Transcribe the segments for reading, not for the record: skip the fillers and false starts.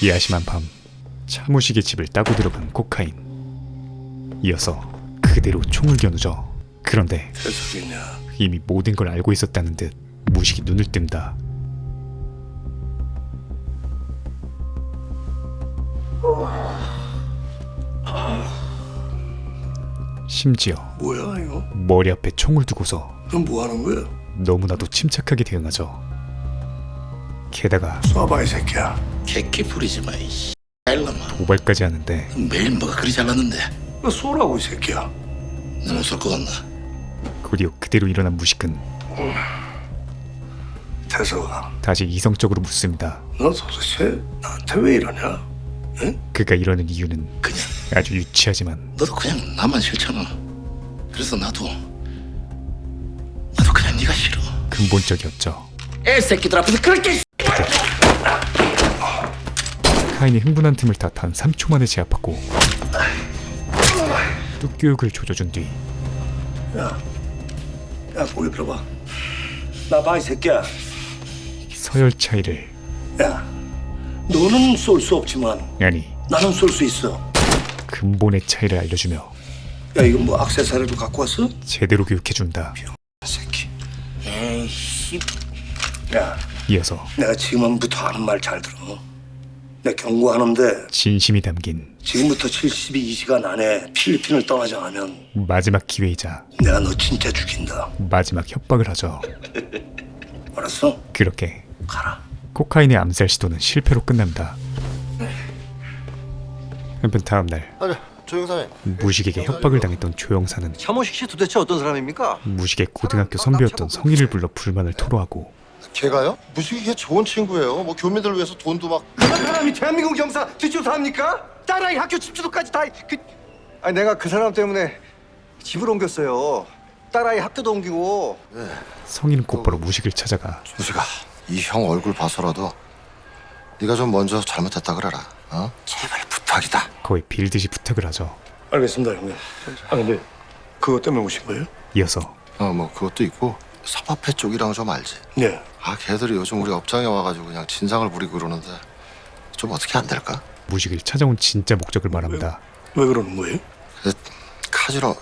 야심한 밤 차무식의 집을 따고 들어간 코카인. 이어서 그대로 총을 겨누죠. 그런데 태석이냐? 이미 모든 걸 알고 있었다는 듯 무식이 눈을 뜬다. 심지어 뭐야 이거? 머리 앞에 총을 두고서 넌 뭐 하는 거야? 너무나도 침착하게 대응하죠. 게다가 쏴봐 이 새끼야. 개끼 부리지 마, 이씨. 일놈아. 고발까지 하는데 매일 뭐가 그리 잘났는데. 너 쏘라고 이 새끼야. 너 못 쏠 것 같나? 곧이어 그대로 일어난 무식은 태석아, 다시 이성적으로 묻습니다. 너 도대체 나한테 왜 이러냐? 그가 이러는 이유는 그냥 아주 유치하지만 너도 그냥 나만 싫잖아. 그래서 나도 그냥 네가 싫어. 근본적이었죠. 애새끼들 앞에서 그렇게. 카인이 흥분한 틈을 타 단 3초 만에 제압하고 뚝교육을 조져준 뒤 야, 고개 들어봐. 나 봐 이 새끼야. 서열 차이를, 야, 너는 쏠 수 없지만 아니 나는 쏠 수 있어. 근본의 차이를 알려주며 야, 이거 뭐 액세서리도 갖고 왔어? 제대로 교육해준다. 이 새끼. 에이씨. 야, 이어서 내가 지금부터 하는 말 잘 들어. 내가 경고하는데 진심이 담긴 지금부터 72시간 안에 필리핀을 떠나지 않으면 마지막 기회이자 내가 너 진짜 죽인다. 마지막 협박을 하죠. 알았어? 그렇게 가라. 코카인의 암살 시도는 실패로 끝납니다. 한편 다음날 아니, 조 형사님. 무식에게 협박을 당했던 조영사는 차모식 씨 도대체 어떤 사람입니까? 무식의 고등학교 선배였던 성희를 불러 불만을 토로하고 걔가요? 무식이 걔 좋은 친구예요. 뭐 교민들 위해서 돈도 막. 그런 사람이 대한민국 형사 뒷조사합니까? 딸아이 학교 집주도까지 다 아니 내가 그 사람 때문에 집을 옮겼어요. 딸아이 학교도 옮기고. 성희는 곧바로 무식을 찾아가 무식아, 이 형 얼굴 봐서라도 네가 좀 먼저 잘못했다 그래라. 어? 제발 부탁이다. 거의 빌듯이 부탁을 하죠. 알겠습니다, 형님. 아, 근데 그것 때문에 오신 거예요? 이어서 뭐 그것도 있고 사파페 쪽이랑 좀 알지? 네. 걔들이 요즘 우리 업장에 와가지고 그냥 진상을 부리고 그러는데 좀 어떻게 안 될까? 무식을 찾아온 진짜 목적을 말합니다. 왜 그러는 거예요? 카지노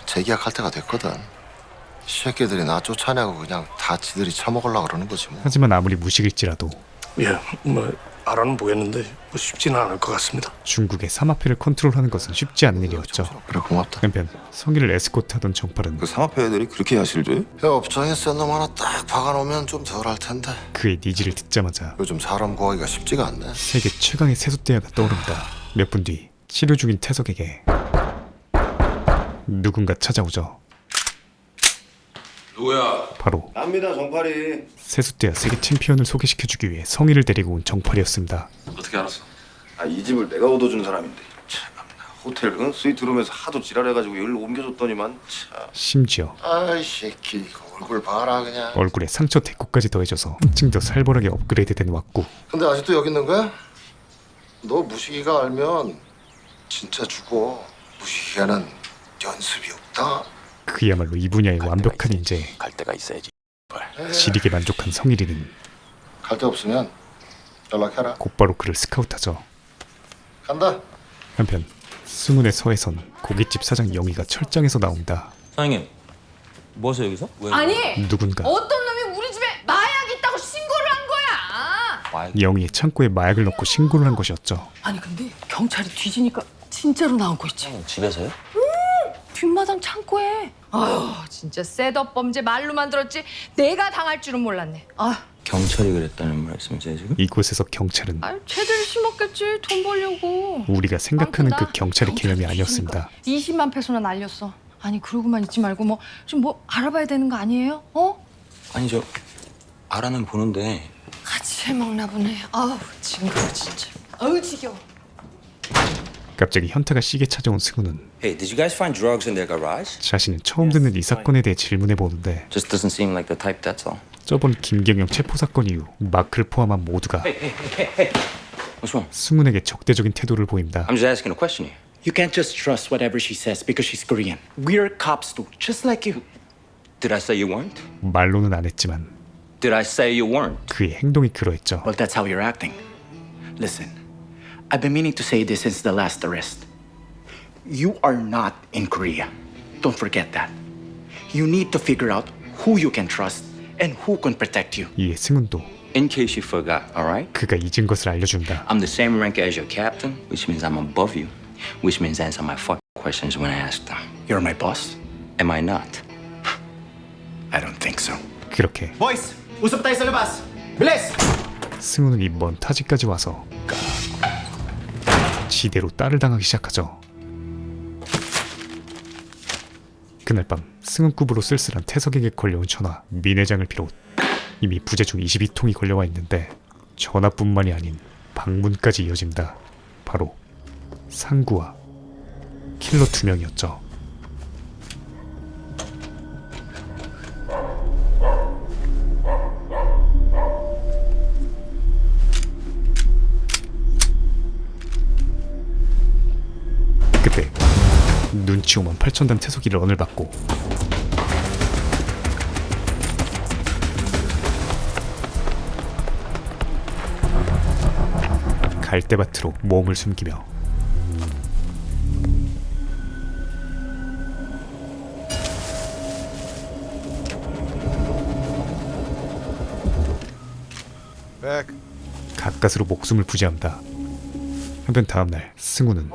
재계약할 때가 됐거든. 이 새끼들이 나 쫓아내고 그냥 다 지들이 처먹으려고 그러는 거지 뭐. 하지만 아무리 무식일지라도 예, 뭐 알아는 보였는데 뭐 쉽지는 않을 것 같습니다. 중국의 사마페를 컨트롤하는 것은 쉽지 않은 일이었죠. 그래, 고맙다. 한편 성희를 에스코트하던 정팔은 그 상업회 애들이 그렇게 야실돼? 야, 업장에 센 놈 하나 딱 박아놓으면 좀 덜 할 텐데. 그의 니즈를 듣자마자 요즘 사람 구하기가 쉽지가 않네. 세계 최강의 세숫대야가 떠오릅니다. 몇 분 뒤 치료 중인 태석에게 누군가 찾아오죠. 누구야? 바로 압니다 정팔이. 세숫대야 세계 챔피언을 소개시켜주기 위해 성희를 데리고 온 정팔이었습니다. 어떻게 알았어? 이 집을 내가 얻어준 사람인데. 호텔 스위트룸에서 하도 지랄해가지고 여기로 옮겨줬더니만. 심지어 아이 새끼, 이거 얼굴 봐라 그냥. 얼굴에 상처 대꾸까지 더해져서 한층 더 살벌하게 업그레이드된 왁구. 근데 아직도 여기 있는 거야? 너 무식이가 알면 진짜 죽어. 무식이가는 연습이 없다. 그야말로 이 분야의 완벽한 인재. 갈 데가 있어야지. 지리게 만족한 성일이는 갈 데 없으면 연락해라. 곧바로 그를 스카우트하죠. 간다. 한편 승훈의 서에선 고깃집 사장 영희가 철장에서 나온다. 사장님, 뭐하세요 여기서? 왜? 아니 누군가 어떤 놈이 우리 집에 마약 있다고 신고를 한 거야. 영희의 창고에 마약을 넣고 신고를 한 것이었죠. 아니 근데 경찰이 뒤지니까 진짜로 나온 거 있지. 집에서요? 뒷마당 창고에. 아유 진짜 셋업 범죄 말로만 들었지 내가 당할 줄은 몰랐네. 아, 경찰이 그랬다는 말씀이세요 지금? 이곳에서 경찰은 아유 쟤들이 심었겠지 돈 벌려고. 우리가 생각하는 그 많구나. 경찰의 개념이 아니었습니다. 20만 페소나 날렸어. 아니 그러고만 있지 말고 뭐 좀 뭐 알아봐야 되는 거 아니에요? 어? 아니 저 알아는 보는데 같이 해먹나 보네. 아우 징그러 진짜. 아우 지겨워. 갑자기 현타가 시게 찾아온 승우는 Hey, did you guys find drugs in their garage? 자신은 처음 듣는 이 사건에 대해 질문해 보는데 Just doesn't seem like the type, that's all. 저번 김경영 체포 사건 이후 마크를 포함한 모두가 What's wrong? 승훈에게 적대적인 태도를 보입니다. I'm just asking a question here. You can't just trust whatever she says because she's Korean. We're cops too, just like you. Did I say you weren't? 말로는 안 했지만 Did I say you weren't? 그의 행동이 그러했죠. Well, that's how you're acting. Listen, I've been meaning to say this since the last arrest. You are not in Korea. Don't forget that. You need to figure out who you can trust and who can protect you. 이에 승훈도 In case you forgot, all right? 그가 잊은 것을 알려준다. I'm the same rank as your captain, which means I'm above you, which means answer my fucking questions when I ask them. You're my boss? Am I not? I don't think so. 그렇게 Boys, usap tayo sa labas. Bilis! 승훈은 이 먼 타지까지 와서 지대로 딸을 당하기 시작하죠. 그날 밤 승훈급으로 쓸쓸한 태석에게 걸려온 전화. 민 회장을 비롯 이미 부재중 22통이 걸려와 있는데 전화뿐만이 아닌 방문까지 이어진다. 바로 상구와 킬러 2명이었죠. 그때 눈치 오만 8천단 태석이 런을 받고 갈대밭으로 몸을 숨기며 가까스로 목숨을 부지합니다. 한편 다음날 승우는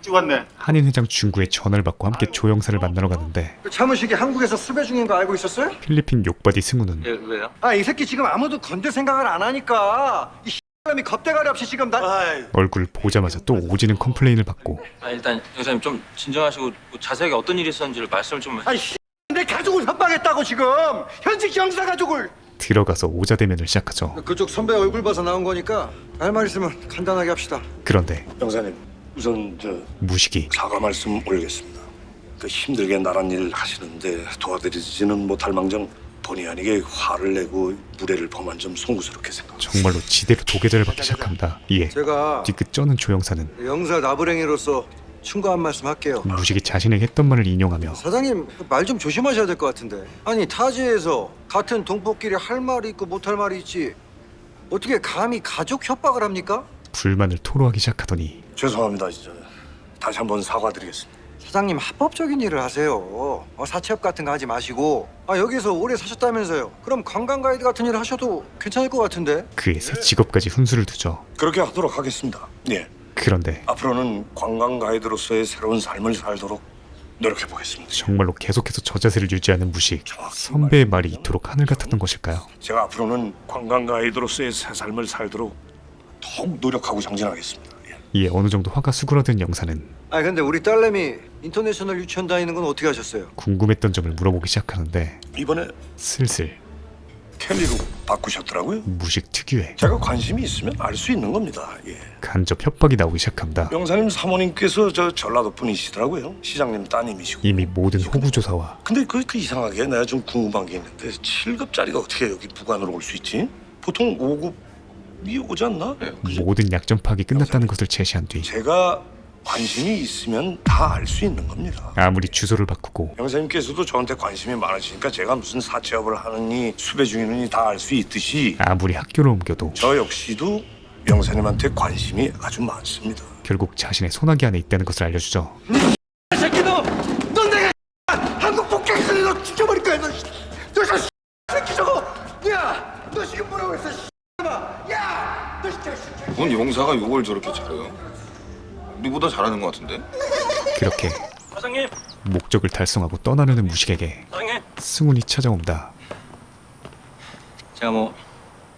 찍었네. 한인 회장 중구의 전화를 받고 함께 조영사를 만나러 가는데 차무식이 한국에서 수배 중인 거 알고 있었어요? 필리핀 욕바디 승우는 왜요? 이 새끼 지금 아무도 건들 생각을 안 하니까 이 사람이 겁대가리 없이 지금 얼굴을 보자마자 또 오지는 컴플레인을 받고 일단 형사님 좀 진정하시고 자세하게 어떤 일이 있었는지를 말씀을 좀. 내 가족을 협박했다고 지금 현직 형사 가족을. 들어가서 오자대면을 시작하죠. 그쪽 선배 얼굴 봐서 나온 거니까 할 말 있으면 간단하게 합시다. 그런데 영사님 우선 저 무식이 사과 말씀 올리겠습니다. 그 힘들게 나란 일 하시는데 도와드리지는 못할 망정 본의 아니게 화를 내고 무례를 범한 점 송구스럽게 생각합니다. 정말로 지대로 도계자를 받기 시작합니다. 이에 제가 뒤끝 쩌는 조영사는 영사 나부랭이로서 충고한 말씀 할게요. 무식이 자신에게 했던 말을 인용하며 사장님 말 좀 조심하셔야 될 것 같은데. 아니 타지에서 같은 동포끼리 할 말이 있고 못할 말이 있지 어떻게 감히 가족 협박을 합니까? 불만을 토로하기 시작하더니 죄송합니다. 진짜 다시 한번 사과드리겠습니다. 사장님 합법적인 일을 하세요. 사채업 같은 거 하지 마시고. 여기서 오래 사셨다면서요. 그럼 관광 가이드 같은 일을 하셔도 괜찮을 것 같은데. 그의 새 직업까지 훈수를 두죠. 그렇게 하도록 하겠습니다. 예. 그런데 앞으로는 관광 가이드로서의 새로운 삶을 살도록 노력해 보겠습니다. 정말로 계속해서 저 자세를 유지하는 무식. 선배의 말이 이토록 하늘 같았던 것일까요? 제가 앞으로는 관광 가이드로서의 새 삶을 살도록 더욱 노력하고 장진하겠습니다. 예. 이에 어느 정도 화가 수그러든 영사는 근데 우리 딸내미 인터내셔널 유치원 다니는 건 어떻게 하셨어요? 궁금했던 점을 물어보기 시작하는데 이번에 슬슬 켈리로 바꾸셨더라고요. 무식 특유의 제가 관심이 있으면 알 수 있는 겁니다. 예. 간접 협박이 나오기 시작합니다. 영사님 사모님께서 저 전라도 분이시더라고요. 시장님 따님이시고. 이미 모든 호구 조사와 근데 그 이상하게 내가 좀 궁금한 게 있는데 7급짜리가 어떻게 여기 부관으로 올 수 있지? 보통 5급이 오지 않나? 모든 약점 파악이 끝났다는 것을 제시한 뒤 제가 관심이 있으면 다 알 수 있는 겁니다. 아무리 주소를 바꾸고 영사님께서도 저한테 관심이 많으시니까 제가 무슨 사채업을 하느니 수배 중이느니 다 알 수 있듯이 아무리 학교를 옮겨도 저 역시도 영사님한테 관심이 아주 많습니다. 결국 자신의 소나기 안에 있다는 것을 알려주죠. 이 새끼 넌 내가 한국 복귀해서 너 죽여버릴 거야. 너 저 새끼 저거. 야, 너 지금 뭐라고 했어? 야, 너 진짜. 뭔 용사가 욕을 저렇게 잘해요? 우리보다 잘하는 것 같은데? 그렇게 사장님, 목적을 달성하고 떠나려는 무식에게 사장님. 승훈이 찾아온다. 제가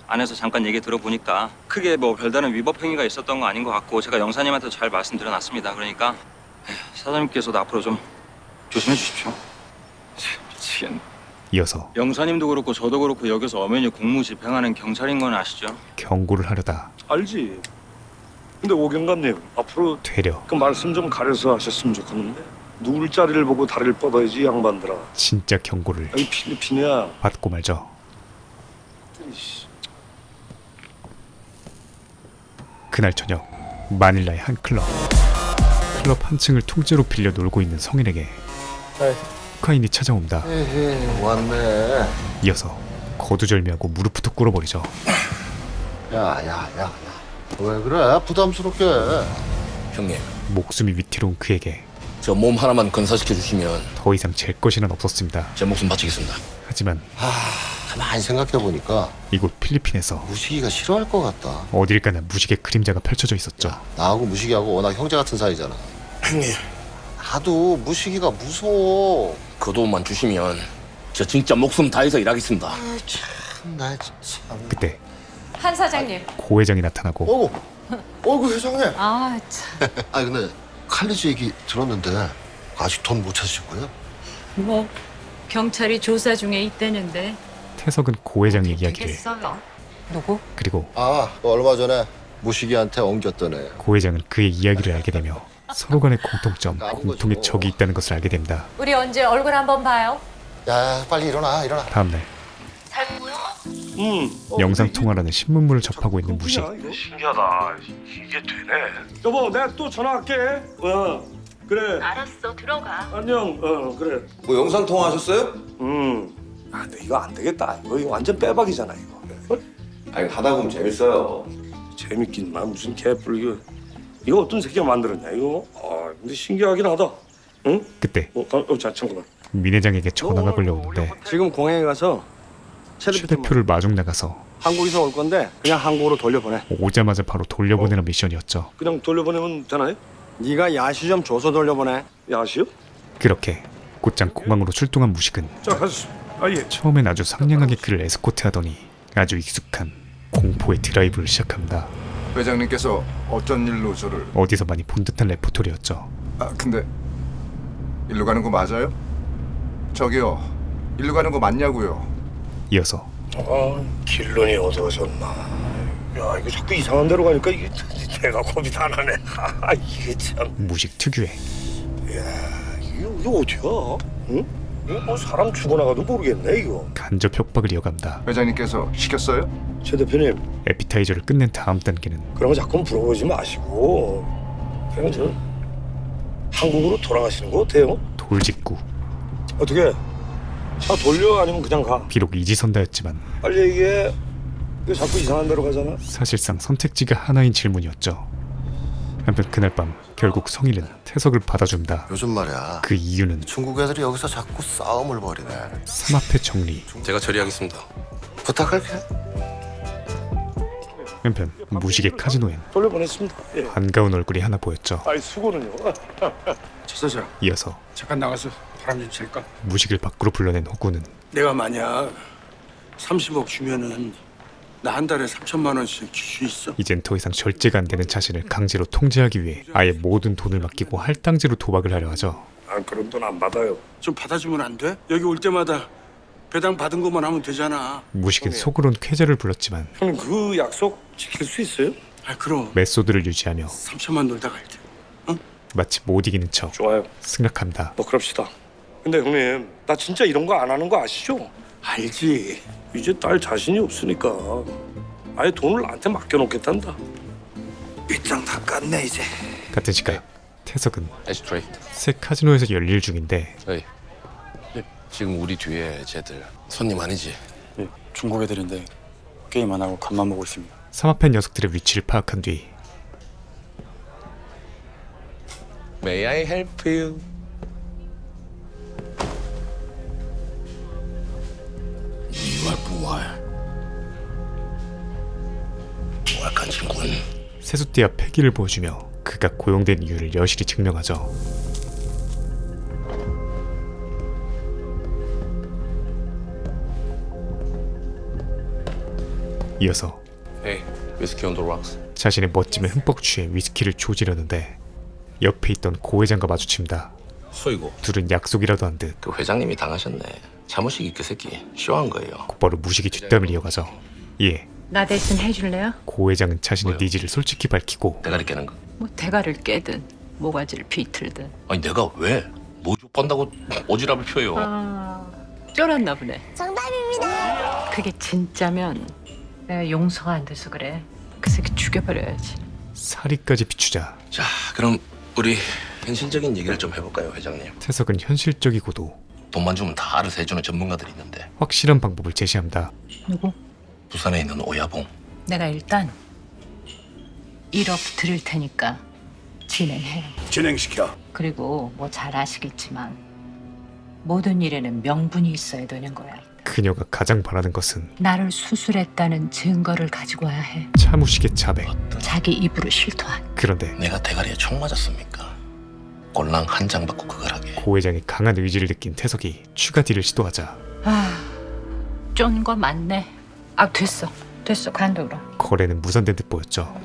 안에서 잠깐 얘기 들어보니까 크게 별다른 위법 행위가 있었던 거 아닌 것 같고 제가 영사님한테 잘 말씀드려놨습니다. 그러니까 사장님께서도 앞으로 좀 조심해 주십시오. 미치겠네. 이어서 영사님도 그렇고 저도 그렇고 여기서 엄연히 공무 집행하는 경찰인 건 아시죠? 경고를 하려다 알지? 근데 오경감님 앞으로 되려 그 말씀 좀 가려서 하셨으면 좋겠는데 누울 자리를 보고 다리를 뻗어야지 양반들아. 진짜 경고를 여기 필리핀이야. 받고 말죠. 그날 저녁 마닐라의 한 클럽 한 층을 통째로 빌려 놀고 있는 성인에게 코카인이 찾아온다. 왔네. 이어서 거두절미하고 무릎부터 꿇어버리죠. 야. 왜 그래? 부담스럽게. 형님, 목숨이 위태로운 그에게 저 몸 하나만 건사시켜 주시면 더 이상 잴 것이란 없었습니다. 제 목숨 바치겠습니다. 하지만 가만히 생각해보니까 이곳 필리핀에서 무식이가 싫어할 것 같다. 어딜 가나 무식의 그림자가 펼쳐져 있었죠. 나하고 무식이하고 워낙 형제 같은 사이잖아. 형님, 나도 무식이가 무서워. 그 돈만 주시면 저 진짜 목숨 다해서 일하겠습니다. 나 참. 그때 한 사장님. 고 회장이 나타나고 어이구 회장님. 아 참. 아니 근데 칼리지 얘기 들었는데 아직 돈 못 찾으신 거예요? 뭐 경찰이 조사 중에 있다는데. 태석은 고 회장의 이야기를 알겠어요. 누구? 그리고 그 얼마 전에 무식이한테 엉겼던 애. 고 회장은 그의 이야기를 알게 되며 서로 간의 공통점, 공통의 적이 있다는 것을 알게 됩니다. 우리 언제 얼굴 한번 봐요? 야 빨리 일어나. 다음날 영상 통화라는 신문물을 접하고 있는 무식. 신기하다. 이게 되네. 여보, 내가 또 전화할게. 그래. 알았어, 들어가. 안녕. 그래. 뭐 영상 통화하셨어요? 근데 이거 안 되겠다. 이거 완전 빼박이잖아 이거. 아니 하다 보면 재밌어요. 재밌긴 만 무슨 개뿔 이거 어떤 새끼가 만들었냐 이거. 근데 신기하긴 하다. 응? 그때 자 잠깐만. 민 회장에게 전화가 걸려오는데 지금 공항에 가서 최 대표를 마중 나가서 한국에서 올 건데 그냥 한국으로 돌려보내. 오자마자 바로 돌려보내는 미션이었죠. 그냥 돌려보내면 되나요? 네가 야시 좀 줘서 돌려보내. 야시요? 그렇게 곧장 공항으로 출동한 무식은 자 가시죠. 예. 처음엔 아주 상냥하게 그를 에스코트하더니 아주 익숙한 공포의 드라이브를 시작합니다. 회장님께서 어쩐 일로 저를... 어디서 많이 본 듯한 레포토리였죠. 근데 일로 가는 거 맞아요? 저기요, 일로 가는 거 맞냐고요? 이어서 길론이 어두워졌나. 야 이거 자꾸 이상한 데로 가니까 이게 내가 겁이 다 나네. 이게 참. 무식 특유의 이거 어디야? 응? 이거 뭐 사람 죽어나가도 모르겠네 이거. 간접 협박을 이어간다. 회장님께서 시켰어요? 최 대표님 에피타이저를 끝낸 다음 단계는 그런 거 자꾸 물어보지 마시고 그냥 저 한국으로 돌아가시는 거 어때요? 돌직구. 어떻게? 차 돌려 아니면 그냥 가? 비록 이지선다였지만 빨리 얘기해. 이거 자꾸 이상한 데로 가잖아. 사실상 선택지가 하나인 질문이었죠. 한편 그날 밤 결국 성일은 태석을 받아준다. 요즘 말이야. 그 이유는 중국 애들이 여기서 자꾸 싸움을 벌이네. 삼합회 정리. 제가 처리하겠습니다. 부탁할게. 한편 무식의 카지노엔 돌려보냈습니다. 예. 반가운 얼굴이 하나 보였죠. 수고는요. 차 사장 이어서 잠깐 나가서 바람 좀 쐴까? 무식을 밖으로 불러낸 호구는 내가 만약 30억 주면은 나 한 달에 3천만 원씩 줄 수 있어? 이젠 더 이상 절제가 안 되는 자신을 강제로 통제하기 위해 아예 모든 돈을 맡기고 할당제로 도박을 하려 하죠. 그런 돈 안 받아요. 좀 받아주면 안 돼? 여기 올 때마다 배당 받은 것만 하면 되잖아. 무식은 속으론 쾌재를 불렀지만 형님 그 약속 지킬 수 있어요? 그럼 메소드를 유지하며 3천만 놀다 갈게. 마치 못 이기는 척 좋아요. 승낙합니다. 뭐 그럽시다. 근데 형님 나 진짜 이런 거 안 하는 거 아시죠? 알지. 이제 딸 자신이 없으니까 아예 돈을 나한테 맡겨놓겠단다. 빗장 다 깠네 이제. 같은 시각 태석은 에스트레이. 새 카지노에서 열일 중인데 에이. 지금 우리 뒤에 쟤들 손님 아니지? 중국 애들인데 게임 안 하고 밥만 먹고 있습니다. 삼합회 녀석들의 위치를 파악한 뒤 May I help you? 이와 부활. 부활한 친구는 세숫대와 패기를 보여주며 그가 고용된 이유를 여실히 증명하죠. 이어서 Hey, whiskey on the rocks. 자신의 멋짐에 흠뻑 취해 위스키를 조지려는데 옆에 있던 고 회장과 마주칩니다. 소이고. 둘은 약속이라도 한 듯 그 회장님이 당하셨네. 자무식이 그 새끼 쇼한 거예요. 곧바로 무식이 뒷담을 이어가죠. 이에 나 대신 해줄래요? 고 회장은 자신의 뭐요? 니즈를 솔직히 밝히고 대가리 깨는 거. 뭐 대가를 깨든 모가지를 비틀든. 아니 내가 왜? 모주 뻔다고 오지랖을 펴요. 쫄았나 보네. 정답입니다. 그게 진짜면 내가 용서가 안 돼서 그래. 그 새끼 죽여버려야지. 사리까지 비추자 자, 그럼 우리 현실적인 얘기를 좀 해볼까요, 회장님? 태석은 현실적이고도 돈만 주면 다 알아서 해주는 전문가들이 있는데 확실한 방법을 제시합니다. 누구? 부산에 있는 오야봉. 내가 일단 1억 드릴 테니까 진행해요. 진행시켜. 그리고 뭐 잘 아시겠지만 모든 일에는 명분이 있어야 되는 거야. 그녀가 가장 바라는 것은 나를 수술했다는 증거를 가지고 와야 해. 차무식의 자백. 자기 입으로 실토한. 그런데 내가 대가리에 총 맞았습니까? 꼴랑 한 장 받고 그걸 하게. 고 회장의 강한 의지를 느낀 태석이 추가 딜을 시도하자 쫀 거 맞네. 됐어 관둬라. 거래는 무산된 듯 보였죠.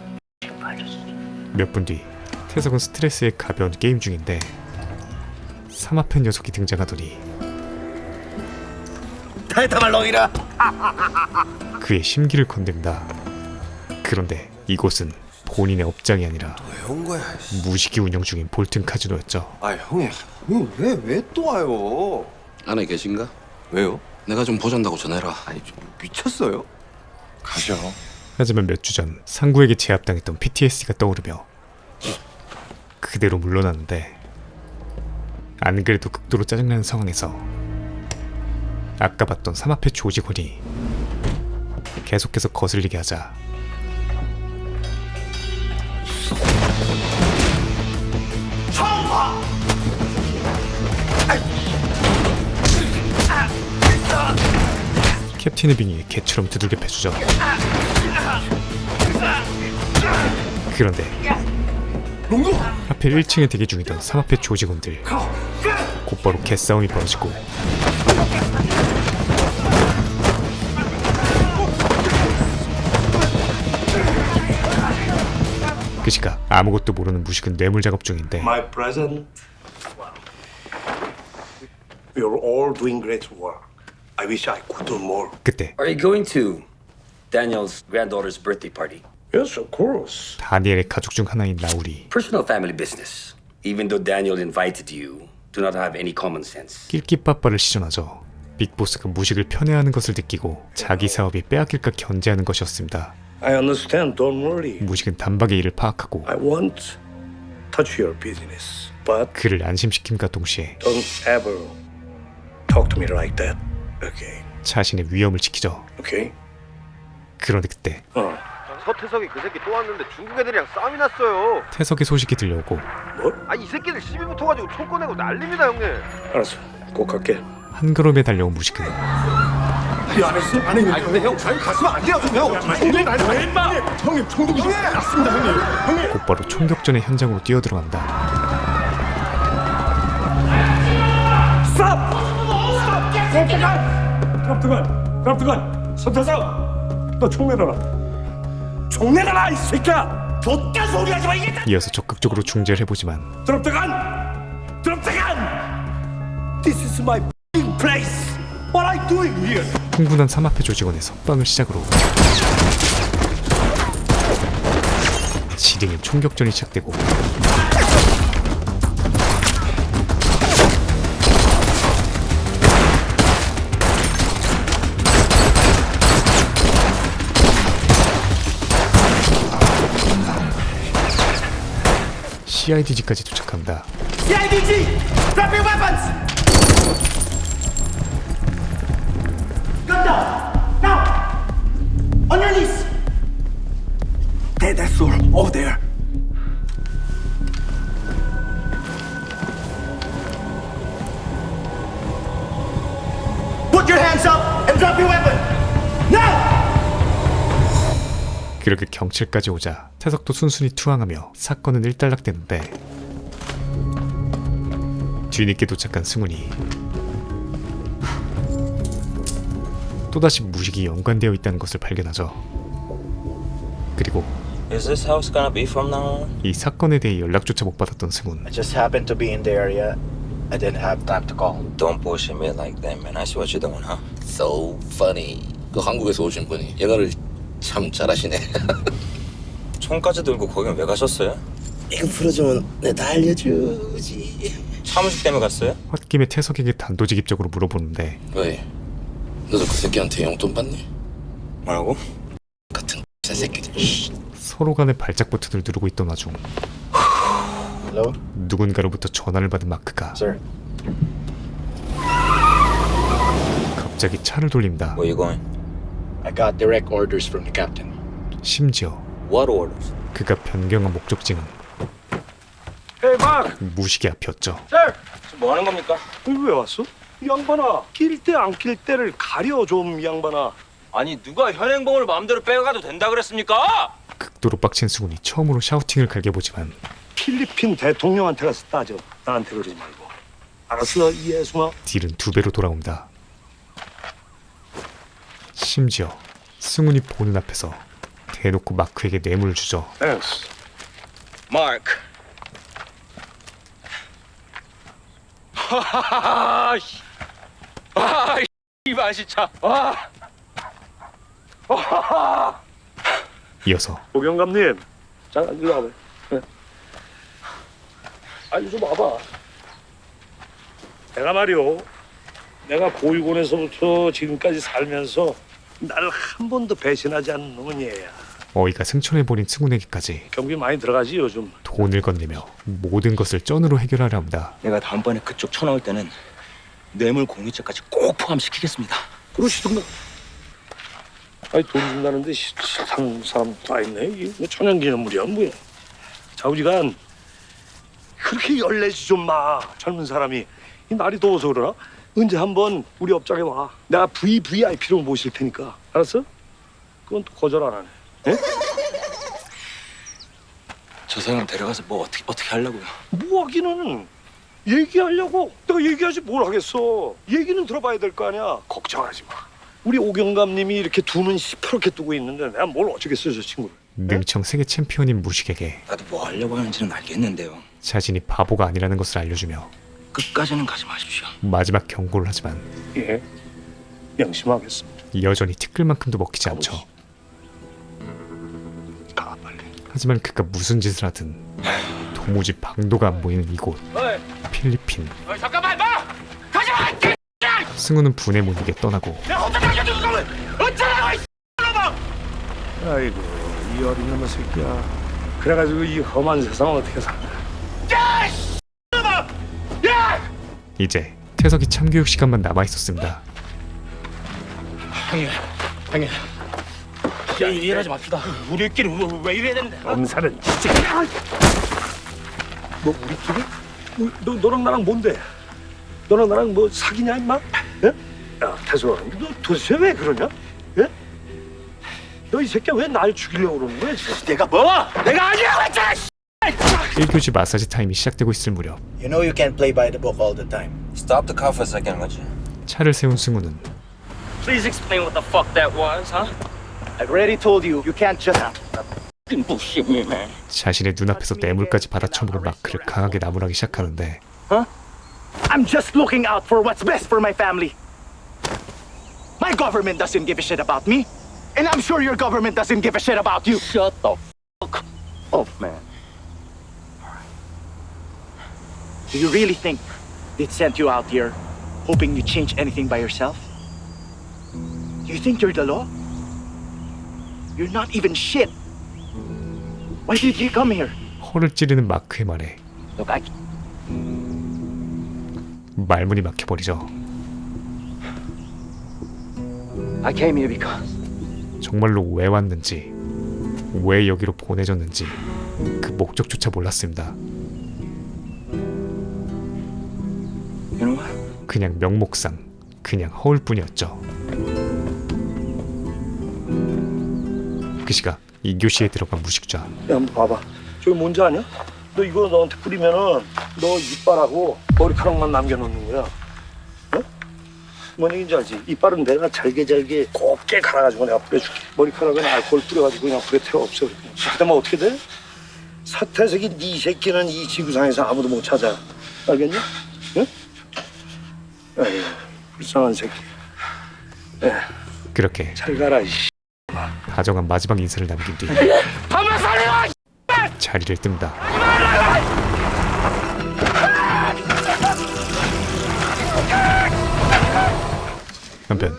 몇 분 뒤 태석은 스트레스에 가벼운 게임 중인데 사마펜 녀석이 등장하더니 타이타말롱이라. 그의 심기를 건든다. 그런데 이곳은 본인의 업장이 아니라 왜 온 거야? 무식이 운영 중인 볼튼 카지노였죠. 아 형님 왜 또 와요? 안에 계신가? 왜요? 내가 좀 보잔다고 전해라. 아니 좀 미쳤어요? 가죠. 하지만 몇 주 전 상구에게 제압당했던 PTSD가 떠오르며 그대로 물러났는데 안 그래도 극도로 짜증나는 상황에서 아까 봤던 사마페 조직원이 계속해서 거슬리게 하자 캡틴의 빙의에 개처럼 두들겨 패주죠. 그런데 하필 1층에 대기 중이던 사마페 조직원들 곧바로 개싸움이 벌어지고 그 시각 아무것도 모르는 무식은 뇌물 작업 중인데 My present. You're all doing great work. I wish I could do more. 그때 Are you going to Daniel's granddaughter's birthday party? Yes, of course. 다니엘의 가족 중 하나인 라울이 Personal family business. Even though Daniel invited you, do not have any common sense. 낄끼빠빠를 시전하죠. 빅보스가 무식을 편애하는 것을 느끼고 자기 사업이 빼앗길까 견제하는 것이었습니다. I understand. Don't worry. 무식은 단박에 이를 파악하고 I won't touch your business. But 그를 안심시킴과 동시에 don't ever talk to me like that. Okay. 자신의 위험을 지키죠. Okay. 그런데 그때 서태석이 그 새끼 또 왔는데 중국 애들이랑 싸움이 났어요. 태석의 소식이 들려오고 뭐? 이 새끼들 시비 붙어가지고 총 꺼내고 난립니다 형님. 알았어. 꼭 갈게. 한 걸음에 달려온 무식은 안 했어? 안 했는데. 아니 근데 형 잘 갔으면 안 돼요 좀 형. 총독 아니 임마. 형님 총독이 났습니다 형님. 곧바로 총격전의 현장으로 뛰어들어간다. 갑두간 서태석 너 총 내놔라. 총 내놔라 이 새끼야. 좆가 소리 하지 마 이게. 이어서 적극적으로 중재를 해보지만 드롭다간 This is my place. What are you doing here? 흥분한 사마페 조직원의 석방을 시작으로 지링은 총격전이 시작되고 CIDG까지 도착합니다. CIDG! Dropping weapons! Gun down! Now! On your knees! That's all over there. Put your hands up and drop your weapon! Now! 그렇게 경찰까지 오자 태석도 순순히 투항하며 사건은 일단락되는데 뒤늦게 도착한 승훈이 또다시 무식이 연관되어 있다는 것을 발견하죠. 그리고 Is this house gonna be from now on? 이 사건에 대해 연락조차 못 받았던 승훈. I just happened to be in the area. I didn't have time to call. Don't bullshit me like that, man. I see what you're doing, huh? So funny. 그 한국에서 오신 분이 얘가를 참 잘하시네. 총까지 들고 거긴 왜 가셨어요? 이거 풀어주면 내가 다 알려주지. 차무식 때문에 갔어요? 홧김에 태석에게 단도직입적으로 물어보는데 왜? 너도 그 새끼한테 용돈 받니? 뭐라고? 같은 새끼들. 서로 간의 발작 버튼을 누르고 있던 와중 Hello? 누군가로부터 전화를 받은 마크가 Sir? 갑자기 차를 돌립니다. Where you going? I got direct orders from the captain. 심지어 What orders? 그가 변경한 목적지는 대박! 무식의 앞이었죠. 지금 뭐 하는 겁니까? 왜 왔어? 이 양반아, 낄 때 안 낄 때를 가려 좀, 이 양반아. 아니 누가 현행범을 마음대로 빼가도 된다 그랬습니까? 극도로 빡친 승훈이 처음으로 샤우팅을 갈겨보지만 필리핀 대통령한테 가서 따져. 나한테 그러지 말고. 알았어, 이해수마? 딜은 2배로 돌아온다. 심지어 승훈이 보는 앞에서 대놓고 마크에게 뇌물을 주죠. 땡스. 마크. 하하하하. 아, 이봐 진짜. 아. 이어서 오경감님, 잠깐 일로 와봐. 네. 아니 좀 와봐. 내가 말이오, 내가 보육원에서부터 지금까지 살면서 나를 한 번도 배신하지 않는 놈은 얘야. 어이가 승천해버린 승훈에게까지 경비 많이 들어가지 요즘. 돈을 건네며 모든 것을 쩐으로 해결하려 합니다. 내가 다음번에 그쪽 쳐넣을 때는 뇌물 공유죄까지 꼭 포함시키겠습니다. 그러시던가. 아니 돈 준다는데 싫다는 사람 다 있네. 이게 뭐 천연기념물이야 뭐야. 자우지간 그렇게 열내지 좀 마. 젊은 사람이 이 날이 더워서 그러나? 언제 한번 우리 업장에 와. 내가 VVIP로 모실 테니까. 알았어? 그건 또 거절 안 하네. 예? 저 사람 데려가서 뭐 어떻게 하려고요? 뭐 하기는 얘기하려고. 내가 얘기하지 뭘 하겠어. 얘기는 들어봐야 될 거 아니야. 걱정하지 마. 우리 오경감님이 이렇게 두 눈 시퍼렇게 뜨고 있는데 내가 뭘 어쩌겠어 저 친구를. 능청 세계 챔피언인 무식에게 나도 뭐 하려고 하는지는 알겠는데요. 자신이 바보가 아니라는 것을 알려주며 끝까지는 가지 마십시오. 마지막 경고를 하지만 예, 명심하겠습니다. 여전히 티끌만큼도 먹히지 않죠. 가 빨리. 하지만 그가 무슨 짓을 하든 도무지 방도가 안 보이는 이곳 필리핀. 잠깐만 봐! 가지 마! 승우는 분에 못 이겨 떠나고 내가 혼자 당겨주는 거면 어쩌라고 이 아이고 이 어린 놈의 새끼야. 그래가지고 이 험한 세상을 어떻게 살아. 이제 태석이 참교육 시간만 남아있었습니다. 형님 일하지 맙시다. 우리끼리 왜 이래야 되는데? 엄살은 진짜. 뭐 우리끼리? 뭐, 너랑 나랑 뭔데? 너랑 나랑 뭐 사귀냐 임마? 예? 야 태수아, 너 도대체 왜 그러냐? 예? 너 이 새끼야 왜 날 죽이려고 그러는 거야 지금? 내가 뭐? 내가 아니라고 했잖아. 1교시 마사지 타임이 시작되고 있을 무렵 You know you can't play by the book all the time. Stop the car for a second, would you? 차를 세운 승우는 Please explain what the fuck that was, huh? I've already told you, you can't just... Bullshit, man. 자신의 눈앞에서 뇌물까지 받아쳐먹은 마크를 강하게 나무라기 시작하는데 I'm just looking out for what's best for my family. My government doesn't give a shit about me. And I'm sure your government doesn't give a shit about you. Shut the fuck up, man. Do you really think they'd sent you out here hoping you change anything by yourself? Do you think you're the law? You're not even shit. Why did you come here? 허를 찌르는 마크의 말에 Look, I... 말문이 막혀버리죠. I came here because... 정말로 왜 왔는지 왜 여기로 보내졌는지 그 목적조차 몰랐습니다. You know what? 그냥 명목상 그냥 허울 뿐이었죠. 그 시각 2교시에 들어간 무식좌. 야 한번 봐봐. 저기 뭔지 아냐? 너 이거 너한테 뿌리면은 너 이빨하고 머리카락만 남겨놓는 거야. 어? 뭔 얘기인지 알지? 이빨은 내가 잘게 곱게 갈아가지고 내가 뿌려줄게. 머리카락은 알코올 뿌려가지고 그냥 불에 태워 없애. 그다음에 어떻게 돼? 사태석이 네 새끼는 이 지구상에서 아무도 못 찾아. 알겠냐? 응? 에이, 불쌍한 새끼. 그렇게 잘 가라 이 다정한 마지막 인사를 남긴 뒤 자리를 뜬다. 한편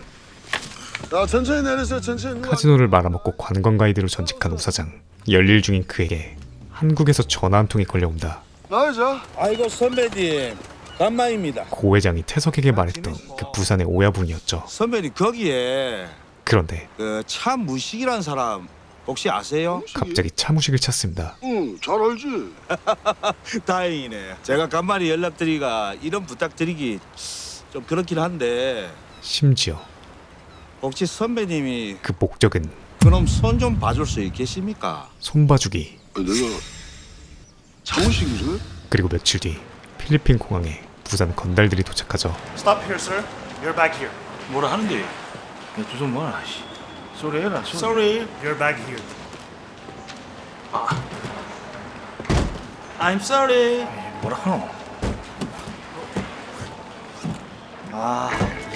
천천히 내리세요. 천천히. 카지노를 말아먹고 관광 가이드로 전직한 우사장. 열일 중인 그에게 한국에서 전화 한 통이 걸려온다. 나오자. 아이고 선배님 간만입니다. 고 회장이 태석에게 말했던 그 부산의 오야분이었죠. 선배님 거기에 그런데 그 참 무식이란 사람 혹시 아세요? 갑자기 차무식을 찾습니다. 응, 잘 알지. 다행이네. 제가 간만에 연락드리가 이런 부탁드리기 좀 그렇긴 한데 심지어 혹시 선배님이 그 목적은 그럼 손 좀 봐줄 수 있겠습니까? 손봐주기. 내가 차무식이래? 그리고 며칠 뒤 필리핀 공항에 부산 건달들이 도착하죠. Stop here, sir. You're back here. 뭐라 하는데? 두손 뭐라 씨. 소리 해라. Sorry, you're back here. I'm sorry. 뭐라 하노?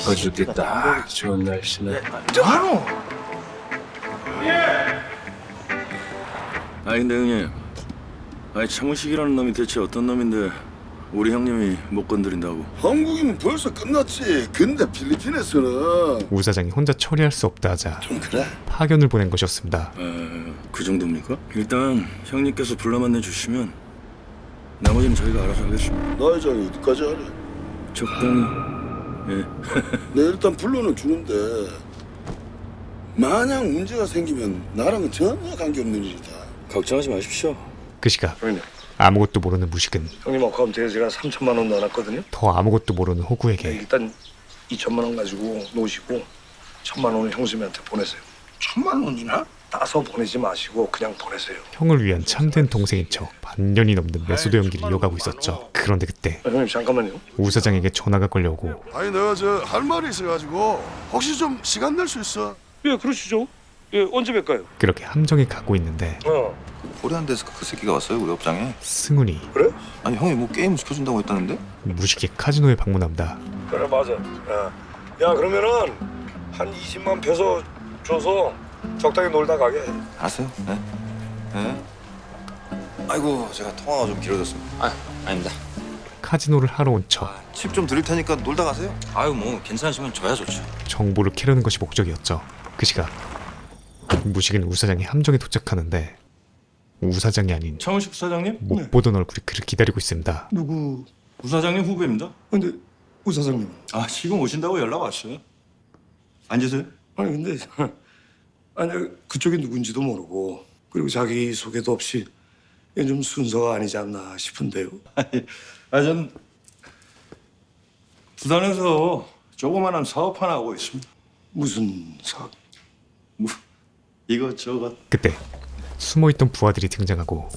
어죽겠다. 좋은 날씨네. 하노? 아니 근데 형님, 아니 차무식이라는 놈이 대체 어떤 놈인데 우리 형님이 못 건드린다고? 한국이면 벌써 끝났지. 근데 필리핀에서는 우 사장이 혼자 처리할 수 없다 하자 좀 그래. 파견을 보낸 것이었습니다. 그 정도입니까? 일단 형님께서 불러만 내주시면 나머지는 저희가 알아서 하겠습니다. 나의 장이 어디까지 하래? 적당히. 예. 내 일단 불러는 주는데 만약 문제가 생기면 나랑은 전혀 관계없는 일이다. 걱정하지 마십시오. 그 시각 형님, 아무것도 모르는 무식은 형님 어카운트에 제가 3천만 원 넣어놨거든요. 더 아무것도 모르는 호구에게 일단 2천만 원 가지고 놓으시고 1천만 원을 형수님한테 보내세요. 1,000만 원이나? 따서 보내지 마시고 그냥 보내세요. 형을 위한 참된 동생인 척 반년이 넘는 메소드 연기를 이어가고 있었죠. 그런데 그때 형님 잠깐만요. 우 사장에게 전화가 걸려오고 아니 내가 저 할 말이 있어가지고 혹시 좀 시간 낼 수 있어? 예, 그러시죠. 예, 언제 뵐까요? 그렇게 함정에 가고 있는데 코리안 데스크 그 새끼가 왔어요 우리 업장에. 승훈이 그래? 아니 형이 뭐 게임 시켜준다고 했다는데? 무식이 카지노에 방문합니다. 그래 맞아. 야 그러면은 한 20만 페소 줘서 적당히 놀다 가게 해. 알았어요. 네. 네. 아이고 제가 통화가 좀 길어졌습니다. 아닙니다. 카지노를 하러 온 척 칩 좀 드릴 테니까 놀다 가세요. 아유 뭐 괜찮으시면 저야 좋죠. 정보를 캐려는 것이 목적이었죠. 그 시각 무식은 우 사장이 함정에 도착하는데 우 사장이 아닌 차무식 사장님? 못 보던 얼굴이 그를 기다리고 있습니다. 누구? 우 사장님 후배입니다. 근데 우 사장님. 아 지금 오신다고 연락 왔어요. 앉으세요. 아니 근데 아니 그쪽이 누군지도 모르고 그리고 자기 소개도 없이 이건 좀 순서가 아니지 않나 싶은데요. 전 부산에서 조그마한 사업 하나 하고 있습니다. 무슨 사업? 이것저것. 그때 숨어있던 부하들이 등장하고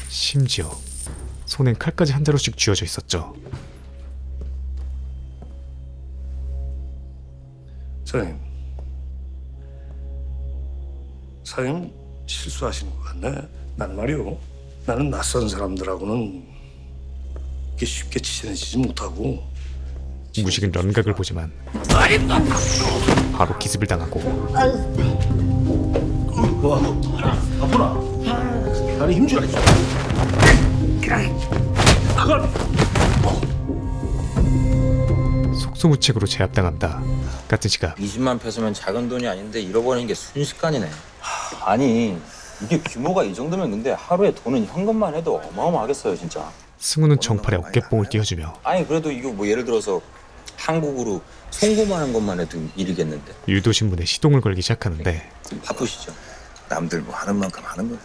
심지어 손엔 칼까지 한 자루씩 쥐어져 있었죠. 사장님 실수하시는 것 같네. 난 말이요. 나는 낯선 사람들하고는 이렇게 쉽게 친해지지 못하고. 무식은 런각을 보지만 바로 기습을 당하고 아프나? 다리 힘줘야 돼. 속수무책으로 제압당합니다. 같은 시각 20만 페소면 작은 돈이 아닌데 잃어버리는 게 순식간이네. 아니 이게 규모가 이 정도면 근데 하루에 돈은 현금만 해도 어마어마하겠어요 진짜. 승우는 정팔에 어깨뽕을 띄워주며 아니 그래도 이거 뭐 예를 들어서 한국으로 송금하는 것만 해도 일이겠는데. 유도신문에 시동을 걸기 시작하는데 바쁘시죠? 남들 뭐 하는 만큼 하는 거야.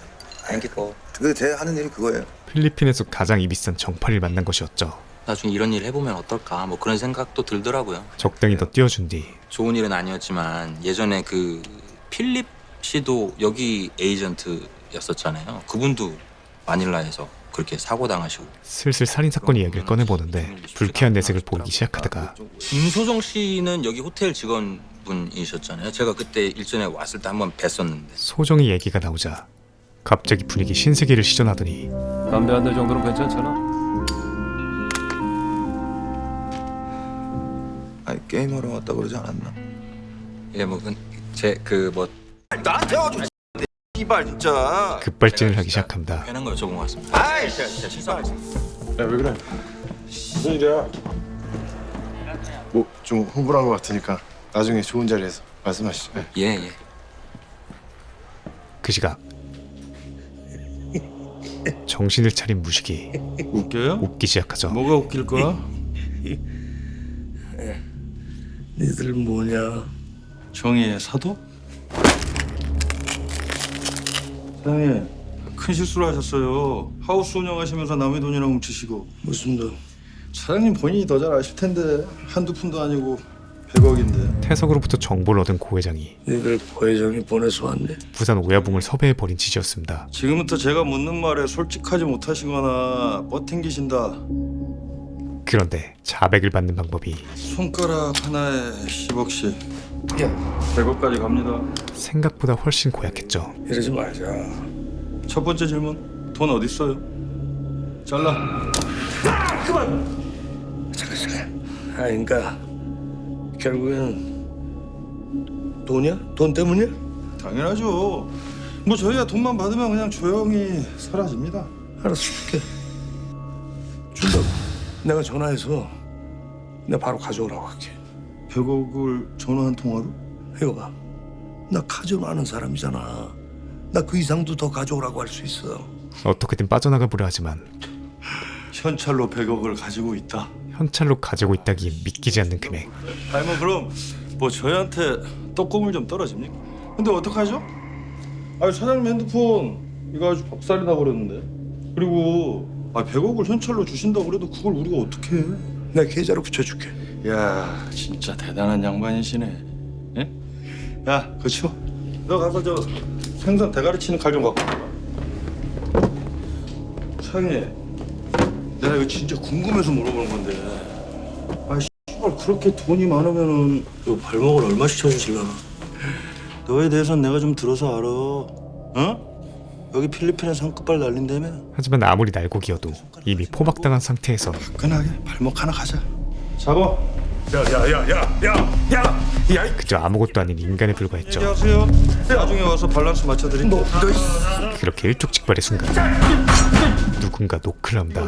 아니겠고. 근데 제 하는 일이 그거예요. 필리핀에서 가장 입이 싼 정팔을 만난 것이었죠. 나중에 이런 일 해보면 어떨까 뭐 그런 생각도 들더라고요. 적당히 더 띄워준 뒤 좋은 일은 아니었지만 예전에 그 필립 씨도 여기 에이전트였었잖아요. 그분도 마닐라에서 그렇게 사고 당하시고. 슬슬 살인사건 이야기를 꺼내보는데 불쾌한 내색을 보이기 시작하다가 김소정 씨는 여기 호텔 직원분이셨잖아요. 제가 그때 일전에 왔을 때 한번 뵀었는데. 소정이 얘기가 나오자 갑자기 분위기 신세계를 시전하더니 담배 한 대 정도는 괜찮잖아. 아니 게임하러 왔다 그러지 않았나? 예, 뭐 제 그 뭐 나한테 와줘. 이발 진짜. 급발진을 하기 시작합니다. 괜한 걸 여쭤본 것 같습니다. 아이 제가 진짜 실수하겠습니다. 야왜 그래? 무슨 일이야? 뭐 좀 흥분한 것 같으니까 나중에 좋은 자리에서 말씀하시죠. 네. 예. 그 시각 정신을 차린 무식이 웃겨요? 웃기 시작하죠. 뭐가 웃길 거야? 니들 뭐냐? 정의의 사도? 사장님, 큰 실수를 하셨어요. 하우스 운영하시면서 남의 돈이나 훔치시고. 무슨 돈? 사장님 본인이 더 잘 아실 텐데 한두 푼도 아니고 100억인데. 태석으로부터 정보를 얻은 고 회장이 니들 고 회장이 보내서 왔네. 부산 오야붕을 섭외해버린 짓이었습니다. 지금부터 제가 묻는 말에 솔직하지 못하시거나 뻗팅기신다. 그런데 자백을 받는 방법이 손가락 하나에 10억씩. 100억까지 갑니다. 생각보다 훨씬 고약했죠. 이러지 말자. 첫 번째 질문, 돈 어디 있어요? 잘라. 그만. 잠깐. 그러니까 결국엔 돈이야? 돈 때문이야? 당연하죠. 뭐 저희가 돈만 받으면 그냥 조용히 사라집니다. 알았어, 줄게. 준다고. 내가 전화해서 내가 바로 가져오라고 할게. 100억을 전화 한 통화로? 이거 봐. 나 카지노 아는 사람이잖아. 나 그 이상도 더 가져오라고 할 수 있어. 어떻게든 빠져나가 보려 하지만 현찰로 100억을 가지고 있다. 현찰로 가지고 있다기에 믿기지 않는 금액. 아니 뭐 그럼 뭐 저희한테 떡고물 좀 떨어집니까? 근데 어떡하죠? 아니 사장님 핸드폰 이거 아주 박살이 나버렸는데. 그리고 100억을 현찰로 주신다고 그래도 그걸 우리가 어떻게 해? 내가 계좌로 붙여줄게. 야 진짜 대단한 양반이시네. 예? 야 그쵸? 너 가서 저 생선 대가리 치는 칼 좀 갖고 와봐. 사장님 내가 이거 진짜 궁금해서 물어보는 건데 아 씨발 그렇게 돈이 많으면은 너 발목을 얼마씩 쳐주실라나? 너에 대해서는 내가 좀 들어서 알아. 어? 여기 필리핀에 상급발 날린다며? 하지만 아무리 날고기여도 이미 포박당한 상태에서 끈하게 발목 하나 가자. 잡아. 그저 아무것도 아닌 인간에 불과했죠. 안녕하세요. 나중에 와서 밸런스 맞춰드릴게요. 그렇게 일촉즉발의 순간 누군가 노크를 합니다.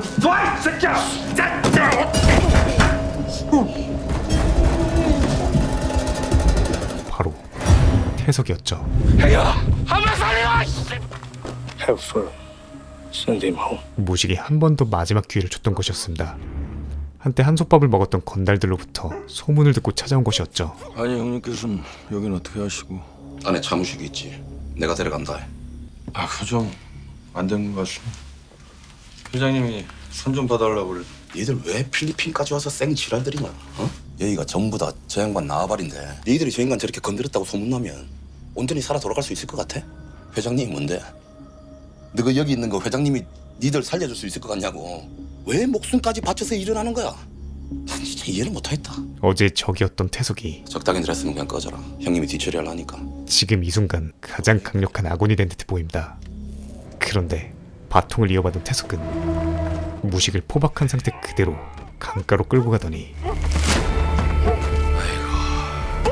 바로 태석이었죠. Have fun. Send him home. 무식이 한 번 더 마지막 기회를 줬던 것이었습니다. 한때 한솥밥을 먹었던 건달들로부터 소문을 듣고 찾아온 것이었죠. 아니 형님께서는 여긴 어떻게 하시고? 안에 차무식이 있지. 내가 데려간다. 아 그거 좀 안 된 것 같습니다. 회장님이 손 좀 봐달라고 그래. 얘들 왜 필리핀까지 와서 생 지랄들이냐? 어? 여기가 전부 다 저 양반 나와발인데 니들이 저 인간 저렇게 건드렸다고 소문나면 온전히 살아 돌아갈 수 있을 것 같아? 회장님이 뭔데? 너가 여기 있는 거 회장님이 니들 살려줄 수 있을 것 같냐고. 왜 목숨까지 바쳐서 일을 하는 거야? 진짜 이해를 못하겠다. 어제 적이었던 태석이 적당히 했으면 그냥 꺼져라. 형님이 뒤처리하려니까. 지금 이 순간 가장 강력한 아군이 된 듯해 보입니다. 그런데 바통을 이어받은 태석은 무식을 포박한 상태 그대로 강가로 끌고 가더니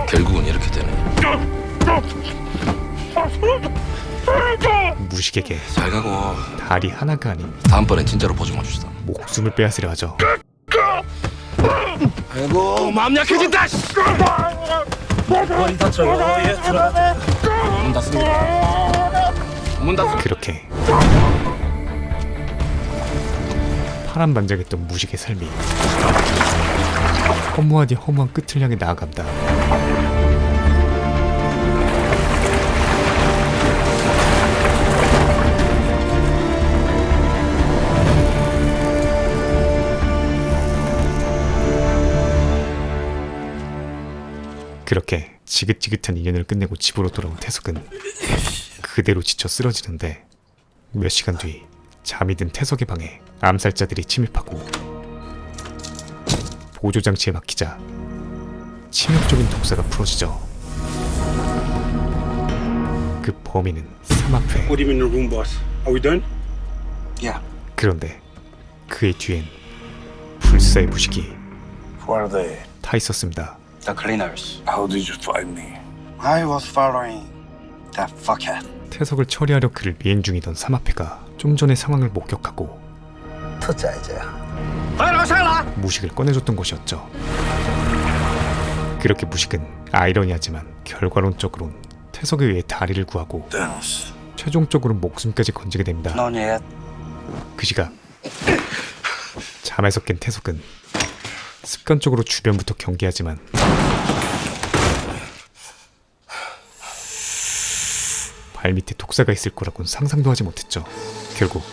결국은 이렇게 되네. 무식에게 잘 가고 다리 하나가 아닌 다음번엔 진짜로 보증 맙시다. 목숨을 빼앗으려 하죠. 아이고 마음 약해진다. 머리 다쳐. 예 들어가. 문 닫습니다. 문 닫습니다. 그렇게 파란반짝했던 무식의 삶이 허무하디 허무한 끝을 향해 나아간다. 그렇게 지긋지긋한 인연을 끝내고 집으로 돌아온 태석은 그대로 지쳐 쓰러지는데 몇 시간 뒤 잠이 든 태석의 방에 암살자들이 침입하고 보조장치에 막히자 치명적인 독사가 풀어지죠. 그 범인은 삼합회. What do you mean the room, boss? Are we done? Yeah. 그런데 그의 뒤엔 불사의 무식이 Who are they? 타 있었습니다. The cleaners. How did you find me? I was following that fuckhead. 태석을 처리하려 그를 미행 중이던 삼합회가 좀 전의 상황을 목격하고 무식을 꺼내줬던 것이었죠. 그렇게 무식은 아이러니하지만 결과론적으론 태석에 의해 다리를 구하고 최종적으로 목숨까지 건지게 됩니다. Not yet. 그 시각 잠에서 깬 태석은 습관적으로 주변부터 경계하지만 발밑에 독사가 있을 거라고는 상상도 하지 못했죠. 결국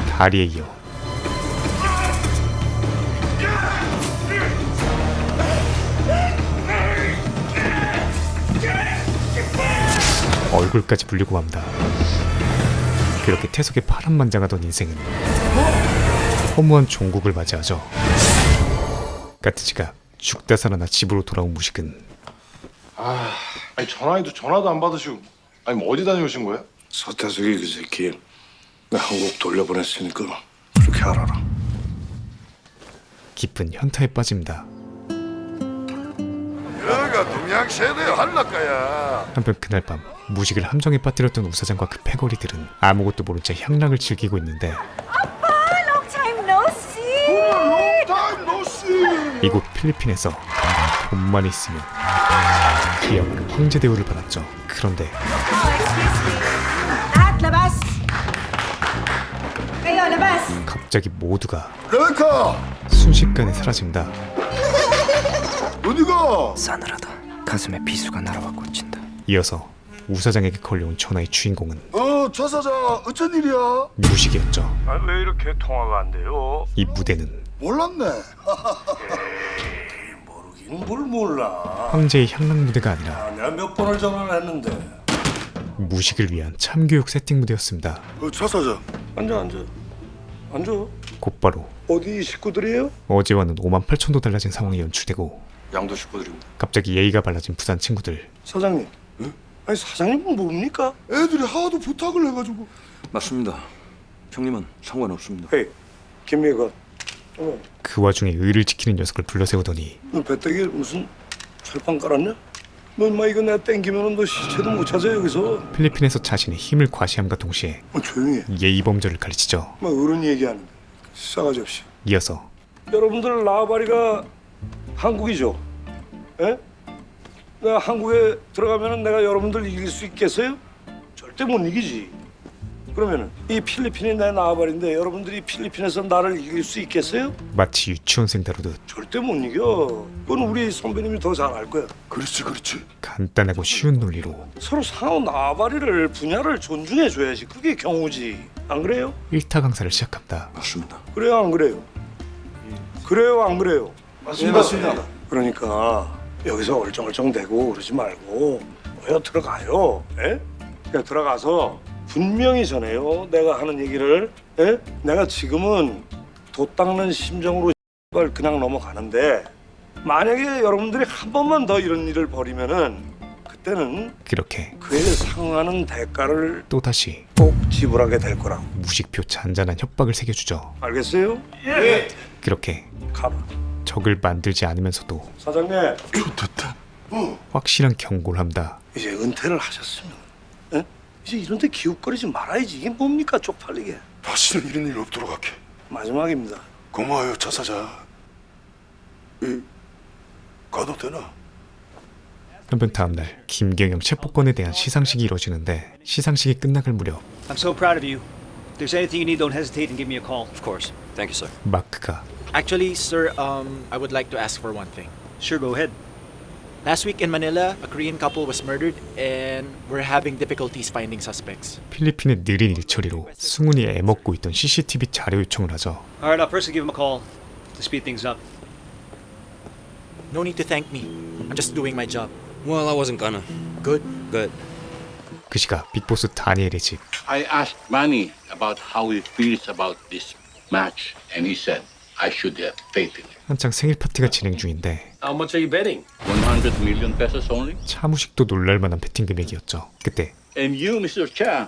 다리에 이어 얼굴까지 물리고 맙니다. 그렇게 태석에 파란만장하던 인생은 허무한 종국을 맞이하죠. 까트지가 죽다 살아나 집으로 돌아온 무식은 아니 전화해도 전화도 안 받으시고 아니 뭐 어디 다녀오신 거예요? 서태석이 그 새끼 나 한국 돌려보냈으니까 그렇게 알아라. 깊은 현타에 빠집니다. 여가 동양세대 한락가야. 한편 그날 밤 무식을 함정에 빠뜨렸던 우사장과 그 패거리들은 아무것도 모른 채 향락을 즐기고 있는데 이곳 필리핀에서 돈만 있으면 귀여운 황제 대우를 받았죠. 그런데 갑자기 모두가 레카 순식간에 사라집니다. 어디가? 싸늘하다. 가슴에 비수가 날아와 꽂힌다. 이어서 우사장에게 걸려온 전화의 주인공은 저 사장 어쩐 일이야? 무식이었죠. 왜 이렇게 통화가 안 돼요? 이 무대는 몰랐네. 모르긴 뭘 몰라. 황제의 향락 무대가 아니라 내가 몇 번을 전화를 했는데. 무식을 위한 참교육 세팅 무대였습니다. 차 사장. 앉아. 곧바로 어디 식구들이에요? 어제와는 58,000도 달라진 상황이 연출되고 양도 식구들입니다. 갑자기 예의가 발라진 부산 친구들. 사장님. 아니 사장님은 뭡니까? 애들이 하도 부탁을 해가지고. 맞습니다. 형님은 상관없습니다. 헤이 김미가. 그 와중에 의를 지키는 녀석을 불러세우더니 너 배때기 무슨 철판 깔았냐? 너 인마 이거 내가 땡기면은 너 시체도 못 찾아 여기서. 필리핀에서 자신의 힘을 과시함과 동시에 조용히 해. 예의범절을 가르치죠. 막 어른 얘기하는데 싸가지 없이. 이어서 여러분들 라바리가 한국이죠? 예? 내가 한국에 들어가면은 내가 여러분들 이길 수 있겠어요? 절대 못 이기지. 그러면은 이 필리핀이 내 나와버린데 여러분들이 필리핀에서 나를 이길 수 있겠어요? 마치 유치원생 다루듯 절대 못 이겨. 그건 우리 선배님이 더 잘 알 거야. 그렇지. 간단하고 쉬운 논리로 서로 상호 나와바리를 분야를 존중해 줘야지. 그게 경우지. 안 그래요? 일타 강사를 시작합니다. 맞습니다. 그래요, 안 그래요? 그래요, 안 그래요? 맞습니다. 그러니까 여기서 얼쩡얼쩡대고 그러지 말고 모여 들어가요. 예? 그냥 들어가서 분명히 전해요. 내가 하는 얘기를. 예? 내가 지금은 도 닦는 심정으로 그냥 넘어가는데 만약에 여러분들이 한 번만 더 이런 일을 벌이면은 그때는 그렇게 그에 상응하는 대가를 또다시 꼭 지불하게 될 거라고. 무식표 잔잔한 협박을 새겨주죠. 알겠어요? 예. 그렇게 가라. 적을 만들지 않으면서도 사장님. 좋겠다. 확실한 경고를 합니다. 이제 은퇴를 하셨으면 에? 이제 이런 데 기웃거리지 말아야지. 이게 뭡니까 쪽팔리게. 다시는 이런 일 없도록 할게. 마지막입니다. 고마워요, 차 사장. 가도 되나? 한편 다음날 김경영 체포건에 대한 시상식이 이뤄지는데 시상식이 끝나갈 무렵 I'm so proud of you. If there's anything you need, don't hesitate and give me a call. Of course. Thank you, sir. 마크가 Actually, sir, I would like to ask for one thing. Sure, go ahead. Last week in Manila, a Korean couple was murdered and we're having difficulties finding suspects. 필리핀의 느린 일처리로 승훈이 애먹고 있던 CCTV 자료 요청을 하죠. All right, I'll personally give him a call to speed things up. No need to thank me. I'm just doing my job. Well, I wasn't gonna. Good? Good. 그 시각 빅보스 다니엘의 집. I asked Manny about how he feels about this match, and he said I should have faith in it. 한창 생일 파티가 진행 중인데 How much are you betting? 100 million pesos only? 차무식도 놀랄만한 베팅 금액이었죠. 그때 And you, Mr. Cha,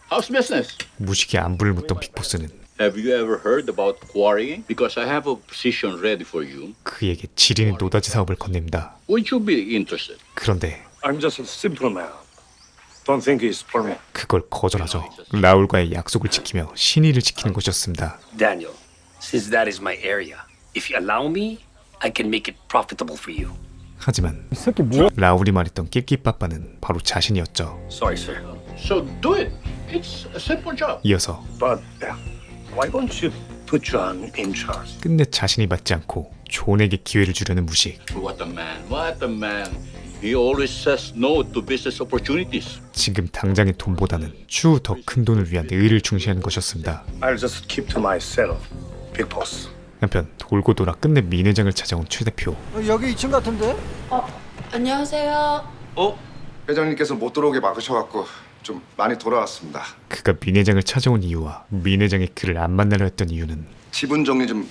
how's business? 무식에 안부를 묻던 빅보스는 Have you ever heard about quarrying? Because I have a position ready for you. 그에게 지리는 노다지 사업을 건넵니다. Would you be interested? 그런데 I'm just a simple man. Don't think it's for me. 그걸 거절하죠. 라울과의 약속을 지키며 신의를 지키는 것이었습니다. Daniel, since that is my area, if you allow me, I can make it profitable for you. 하지만 라울이 말했던 낄끼빠빠는 바로 자신이었죠. Sorry, sir. So do it. It's a simple job. 이어서 But why don't you put you in charge? 끝내 자신이 받지 않고 존에게 기회를 주려는 무식. What a man. What a man. He always says no to business opportunities. 지금 당장의 돈보다는 추후 더 큰 돈을 위한 의를 중시하는 것이었습니다. I'll just keep to myself, big boss. 한편 돌고 돌아 끝내 민 회장을 찾아온 최 대표. 여기 2층 같은데? 안녕하세요. 회장님께서 못 들어오게 막으셔갖고 좀 많이 돌아왔습니다. 그가 민 회장을 찾아온 이유와 민 회장이 그를 안 만나려 했던 이유는 지분 정리 좀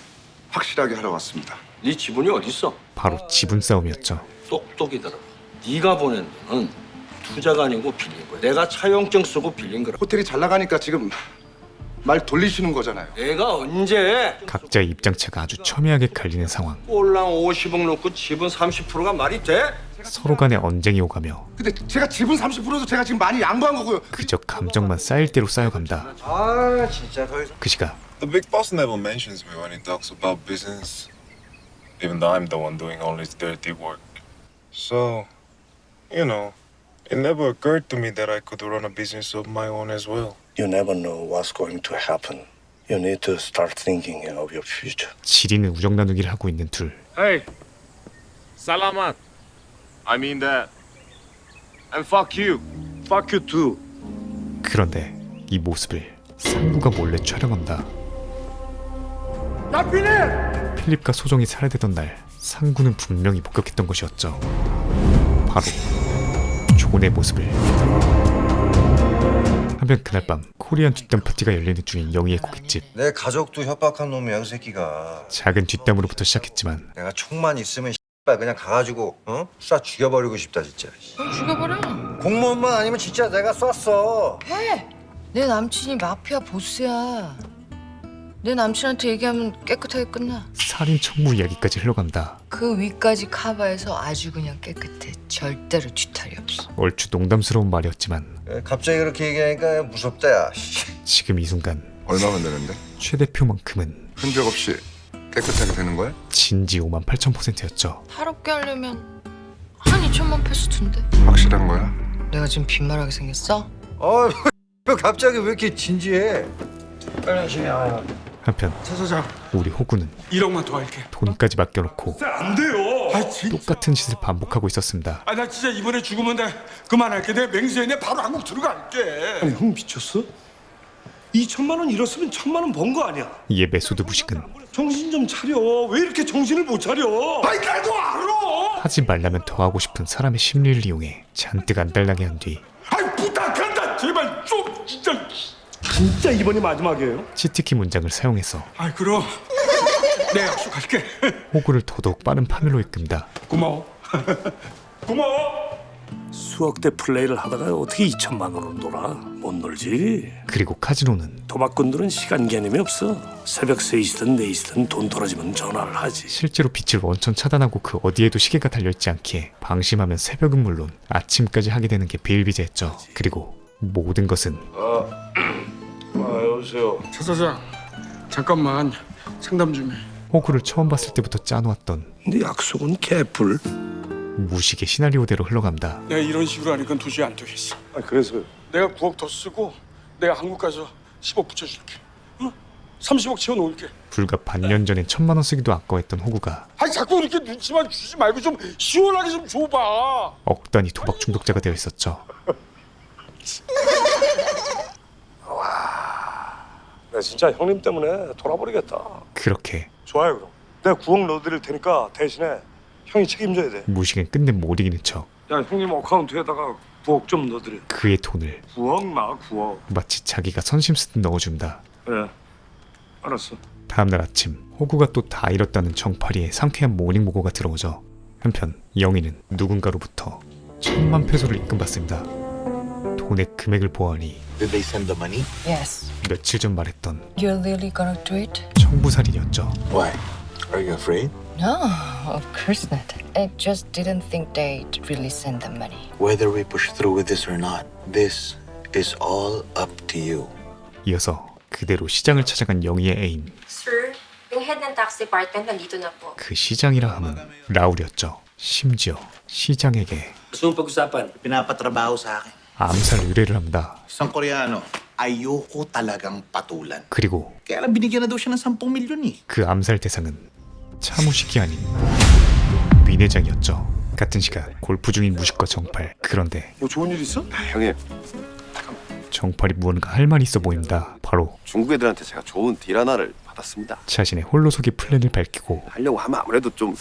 확실하게 하러 왔습니다. 네 지분이 어딨어? 바로 지분 싸움이었죠. 똑똑이더라. 네가 보낸 돈은 투자가 아니고 빌린 거야. 내가 차용증 쓰고 빌린 거라. 호텔이 잘 나가니까 지금 말 돌리시는 거잖아요. 내가 언제 각자의 입장차가 아주 첨예하게 갈리는 상황. 꼴랑 50억 놓고 지분 30%가 말이 돼? 서로 간에 언쟁이 오가며 근데 제가 지분 30%도 제가 지금 많이 양보한 거고요. 그저 감정만 쌓일 대로 쌓여간다. 아 진짜 더 이상. 그 시각 The big boss never mentions me when he talks about business, even though I'm the one doing all his dirty work. So, you know, it never occurred to me that I could run a business of my own as well. You never know what's going to happen. You need to start thinking of your future. 지리는 우정 나누기를 하고 있는 둘. Hey, Salamat. I mean that. And fuck you. Fuck you too. 그런데 이 모습을 상구가 몰래 촬영한다. 필립과 소정이 살해되던 날 상구는 분명히 목격했던 것이었죠. 바로 존의 모습을. 한편 그날 밤 코리안 뒷담 파티가 열리는 중인 영희의 고깃집. 내 가족도 협박한 놈이야 그 새끼가. 작은 뒷담으로부터 시작했지만 내가 총만 있으면 씨발 그냥 가가지고 쏴 죽여버리고 싶다 진짜. 죽여버려. 공무원만 아니면 진짜 내가 쐈어. 해. 내 남친이 마피아 보스야. 내 남친한테 얘기하면 깨끗하게 끝나. 살인 청부 이야기까지 흘러간다. 그 위까지 커버해서 아주 그냥 깨끗해. 절대로 뒤탈이 없어. 얼추 농담스러운 말이었지만 갑자기 그렇게 얘기하니까 무섭다 야. 지금 이 순간 얼마면 되는데? 최 대표만큼은 흔적 없이 깨끗하게 되는 거야? 진지 58,000%였죠. 탈옥게 하려면 한 2천만 페소인데. 확실한 거야? 내가 지금 빈말하게 생겼어? 갑자기 왜 이렇게 진지해? 한편 우리 호구는 1억만 더 할게. 돈까지 맡겨놓고 안 돼요. 똑같은 짓을 반복하고 있었습니다. 나 진짜 이번에 죽으면 내가 그만할게. 내가 맹세했네. 바로 한국 들어갈게. 아니 형 미쳤어? 2천만 원 잃었으면 1,000만 원 번 거 아니야? 이에 메소드 부식은 정신 좀 차려. 왜 이렇게 정신을 못 차려? 아이 나도 알아. 하지 말라면 더 하고 싶은 사람의 심리를 이용해 잔뜩 안달나게 한 뒤 아이 부탁한다. 제발 좀 진짜. 진짜 이번이 마지막이에요? 치트키 문장을 사용해서 아이 그럼 내 약속할게. 호구를 더더욱 빠른 파멸로 이끈다. 고마워. 고마워. 수억대 플레이를 하다가 어떻게 2천만 원으로 놀아? 못 놀지. 그리고 카지노는 도박꾼들은 시간 개념이 없어. 새벽 3시든 4시든 돈 떨어지면 전화를 하지. 실제로 빛을 원천 차단하고 그 어디에도 시계가 달려있지 않기에 방심하면 새벽은 물론 아침까지 하게 되는 게 비일비재했죠. 그리고 모든 것은 여보세요. 차 사장 잠깐만 상담 좀 해. 호구를 처음 봤을 때부터 짜놓았던 네 약속은 개뿔. 무식의 시나리오대로 흘러간다. 내가 이런 식으로 하니까 도저히 안 되겠어. 그래서요? 내가 9억 더 쓰고 내가 한국 가서 10억 붙여줄게. 30억 채워놓을게. 불과 반년 전엔 1,000만 원 쓰기도 아까웠던 호구가 아니 자꾸 이렇게 눈치만 주지 말고 좀 시원하게 좀 줘봐. 억 단위 도박 중독자가 되어 있었죠. 나 진짜 형님 때문에 돌아버리겠다. 그렇게 좋아요 그럼. 내가 9억 넣어드릴 테니까 대신에 형이 책임져야 돼. 무식엔 끝내 못 이기는 척 야 형님 어카운트에다가 9억 좀 넣어드려. 그의 돈을 9억 나 9억. 마치 자기가 선심 쓰듯 넣어준다. 그래 알았어. 다음날 아침 호구가 또 다 잃었다는 정파리에 상쾌한 모닝 보고가 들어오죠. 한편 영희는 누군가로부터 1,000만 페소를 입금받습니다. 돈의 금액을 보아하니 Did they send the money? Yes. 며칠 전 말했던 You're really gonna do it? 청부살인이었죠. Why? Are you afraid? No, of course not. I just didn't think they'd really send the money. Whether we push through with this or not, this is all up to you. 이어서 그대로 시장을 찾아간 영희의 애인. Sir, yung head ng tax department nandito na po. 그 시장이라 함은 라울이었죠. 심지어 시장에게 Gusto mong pag-usapan? Pinapatrabaho sa akin. 암살 의뢰를 합니다. Isang Koreano, ayoko talagang patulan. 그리고 Kaya lang binigyan na daw siya ng 10 milyon eh. 그 암살 대상은 차무식이 아닌 민 회장이었죠. 같은 시간 골프 중인 무식과 정팔. 그런데 뭐 좋은 일 있어? 형님, 정팔이 무언가 할 말이 있어 보입니다. 바로 중국 애들한테 제가 좋은 딜 하나를 받았습니다. 자신의 홀로서기 플랜을 밝히고 하려고 하면 아무래도 좀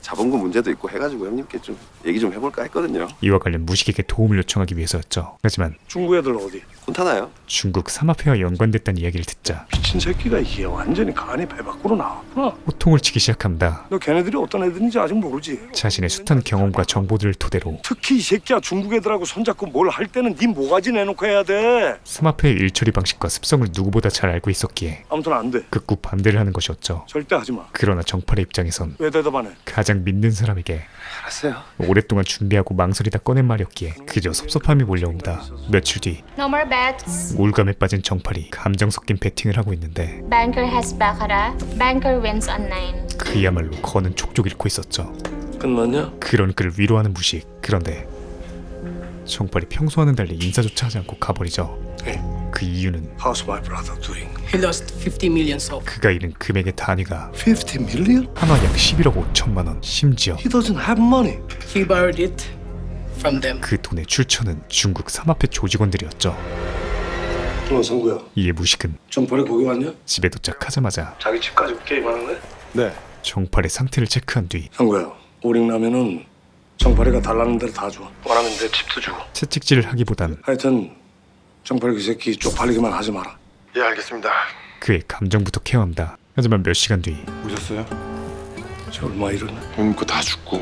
자본금 문제도 있고 해가지고 형님께 좀 얘기 좀 해볼까 했거든요. 이와 관련 무식에게 도움을 요청하기 위해서였죠. 하지만 중국 애들 어디? 콘타나요? 중국 삼합회와 연관됐다는 이야기를 듣자 미친 새끼가 이게 완전히 간이 배 밖으로 나왔구나. 호통을 치기 시작합니다. 너 걔네들이 어떤 애들인지 아직 모르지. 자신의 숱한 경험과 정보들을 토대로 특히 이 새끼야 중국 애들하고 손잡고 뭘 할 때는 네 모가지 내놓고 해야 돼. 삼합회의 일처리 방식과 습성을 누구보다 잘 알고 있었기에 아무튼 안 돼. 극구 반대를 하는 것이었죠. 절대 하지 마. 그러나 정팔의 입장에선 왜 대답 안 해? 가장 믿는 사람에게 알았어요. 오랫동안 준비하고 망설이다 꺼낸 말이었기에 그저 섭섭함이 몰려옵니다. 며칠 뒤 No more bets. 올감에 빠진 정팔이 감정 섞인 배팅을 하고 있는데 Banker has baccarat. Banker wins on 9. 그야말로 거는 족족 잃고 있었죠. 끝났냐? 그런 그를 위로하는 무식. 그런데 정팔이 평소와는 달리 인사조차 하지 않고 가버리죠. 그 이유는 How's my brother doing? He lost 50 million so. 그가 잃은 금액의 단위가 50 million? 한화 약 11억 5천만 원. 심지어 He doesn't have money. He borrowed it from them. 그 돈의 출처는 중국 삼합회 조직원들이었죠. 성구야. 이에 무식은 정팔이 거기 왔냐? 집에 도착하자마자 자기 집까지 게임하는 거야? 네. 정팔의 상태를 체크한 뒤 성구야. 오링 나면은 정팔이가 달라는 대로 다 줘. 원하면 내 집도 주고. 채찍질을 하기보단 하여튼 정팔이 그 새끼 쪽팔리기만 하지 마라. 예, 알겠습니다. 그의 감정부터 케어합니다. 하지만 몇 시간 뒤 보셨어요? 저 얼마 잃었나? 형님 거 다 죽고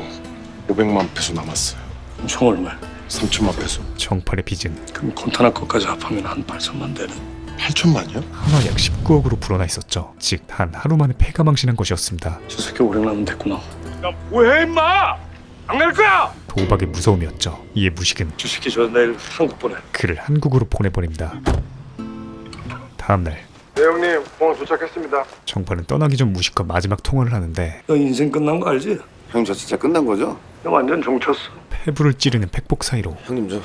500만 페소 남았어요. 총 얼마야? 3천만 페소. 정팔의 빚은 그럼 콘타나 것까지 합하면 한 8천만 되는. 8천만이요? 한화 약 19억으로 불어나 있었죠. 즉 한 하루 만에 폐가망신한 것이었습니다. 저 새끼 오링 나면 됐구나. 야 뭐해 임마! 안 갈 거야! 도박의 무서움이었죠. 이에 무식은 저 새끼 저 내일 한국 보내. 그를 한국으로 보내버립니다. 다음날 네 형님, 공항 도착했습니다. 정팔은 떠나기 전 무식과 마지막 통화를 하는데 너 인생 끝난 거 알지? 형, 저 진짜 끝난 거죠? 너 완전 종쳤어. 폐부를 찌르는 팩복 사이로 형님, 저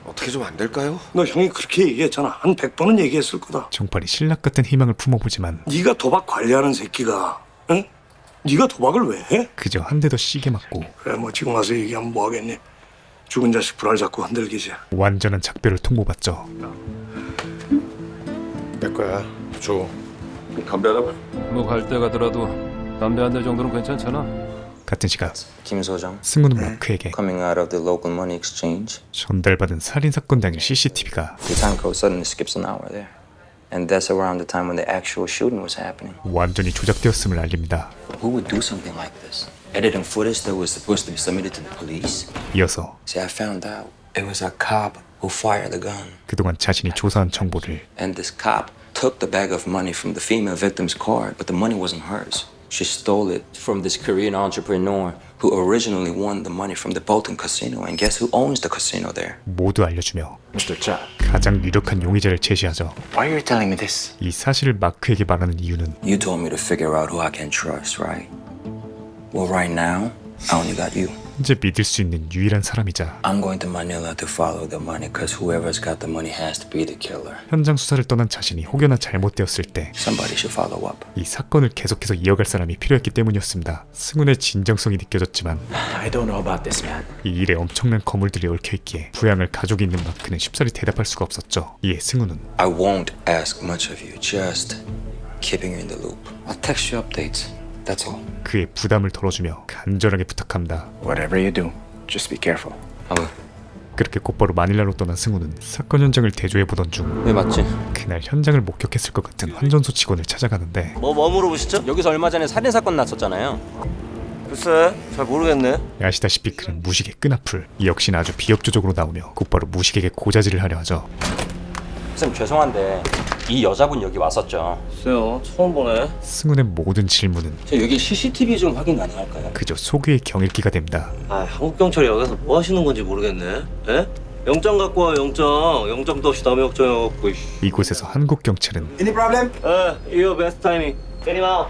어떻게 좀 안 될까요? 너 형이 그렇게 얘기했잖아. 한 100번은 얘기했을 거다. 정팔이 신락 같은 희망을 품어보지만 네가 도박 관리하는 새끼가 응? 네가 도박을 왜 해? 그저 한 대 더 시게 맞고 그래 뭐 지금 와서 얘기하면 뭐 하겠니? 죽은 자식 불알 잡고 흔들기지. 완전한 작별을 통보받죠. 내 거야. 줘. 담배 하나 봐. 뭐 갈 때 가더라도 담배 한 대 정도는 괜찮잖아. 같은 시간 Kim So-jung. 승우는 마크에게 Coming out of the local money exchange, 전달받은 살인사건 당일 CCTV가 the time code suddenly skips an hour there. And that's around the time when the actual shooting was happening. 완전히 조작되었음을 알립니다. Who would do something like this? Editing footage that was supposed to be submitted to the police? 이어서 See, I found out it was a cop who fired the gun. 그동안 자신이 조사한 정보를 And this cop took the bag of money from the female victim's car, but the money wasn't hers. She stole it from this Korean entrepreneur who originally won the money from the Bolton Casino. And guess who owns the casino there? 모두 알려주며 Mr. Cha. 가장 유력한 용의자를 제시하죠. Why are you telling me this? 이 사실을 마크에게 말하는 이유는 You told me to figure out who I can trust, right? Well, right now, I only got you. 현재 믿을 수 있는 유일한 사람이자 I'm going to Manila to follow the money because whoever's got the money has to be the killer. 현장 수사를 떠난 자신이 혹여나 잘못되었을 때 Somebody should follow up. 이 사건을 계속해서 이어갈 사람이 필요했기 때문이었습니다. 승훈의 진정성이 느껴졌지만 I don't know about this, man. 이 일에 엄청난 거물들이 얽혀있기에 부양을 가족이 있는 마크는 쉽사리 대답할 수가 없었죠. 이에 승훈은 I won't ask much of you, just keeping you in the loop. I'll text you updates. That's all. 그의 부담을 덜어주며 간절하게 부탁합니다. Whatever you do, just be careful. I will. 그렇게 곧바로 마닐라로 떠난 승우는 사건 현장을 대조해보던 중 네, 맞지? 그날 현장을 목격했을 것 같은 환전소 직원을 찾아가는데 뭐 물어보시죠? 여기서 얼마 전에 살인사건 났었잖아요. 글쎄, 잘 모르겠네. 아시다시피 그는 무식의 끈앞을 이 역시나 아주 비협조적으로 나오며 곧바로 무식에게 고자질을 하려 하죠. 선생님 죄송한데 이 여자분 여기 왔었죠? 글쎄요, 처음 보네. 승훈의 모든 질문은 저 여기 CCTV 좀 확인 가능할까요? 그저 소귀의 경읽기가 됩니다. 아, 한국 경찰이 여기서 뭐 하시는 건지 모르겠네. 에? 영장 갖고 와, 영장. 영장도 없이 남의 영장해갖고. 이곳에서 한국 경찰은 Any problem? Your best timing. Get him out.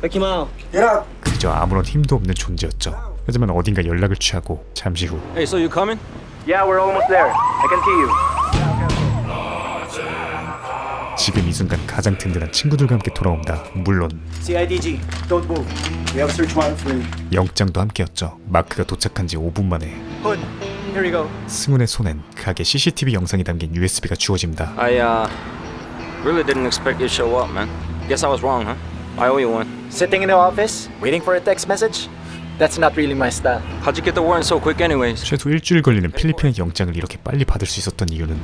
Take him out. Get out. 그저 아무런 힘도 없는 존재였죠. 하지만 어딘가 연락을 취하고 잠시 후 Hey, so you coming? Yeah, we're almost there. I can see you. 지금 이 순간 가장 든든한 친구들과 함께 돌아온다. 물론 CIDG, don't move. We have search warrant for you. 영장도 함께였죠. 마크가 도착한 지 5분 만에 Hood, here we go. 승훈의 손엔 가게 CCTV 영상이 담긴 USB가 주어집니다. I really didn't expect you to show up, man. Guess I was wrong, huh? I owe you one. Sitting in the office, waiting for a text message? That's not really my style. How'd you get the warrant so quick anyways? 최소 일주일 걸리는 필리핀의 영장을 이렇게 빨리 받을 수 있었던 이유는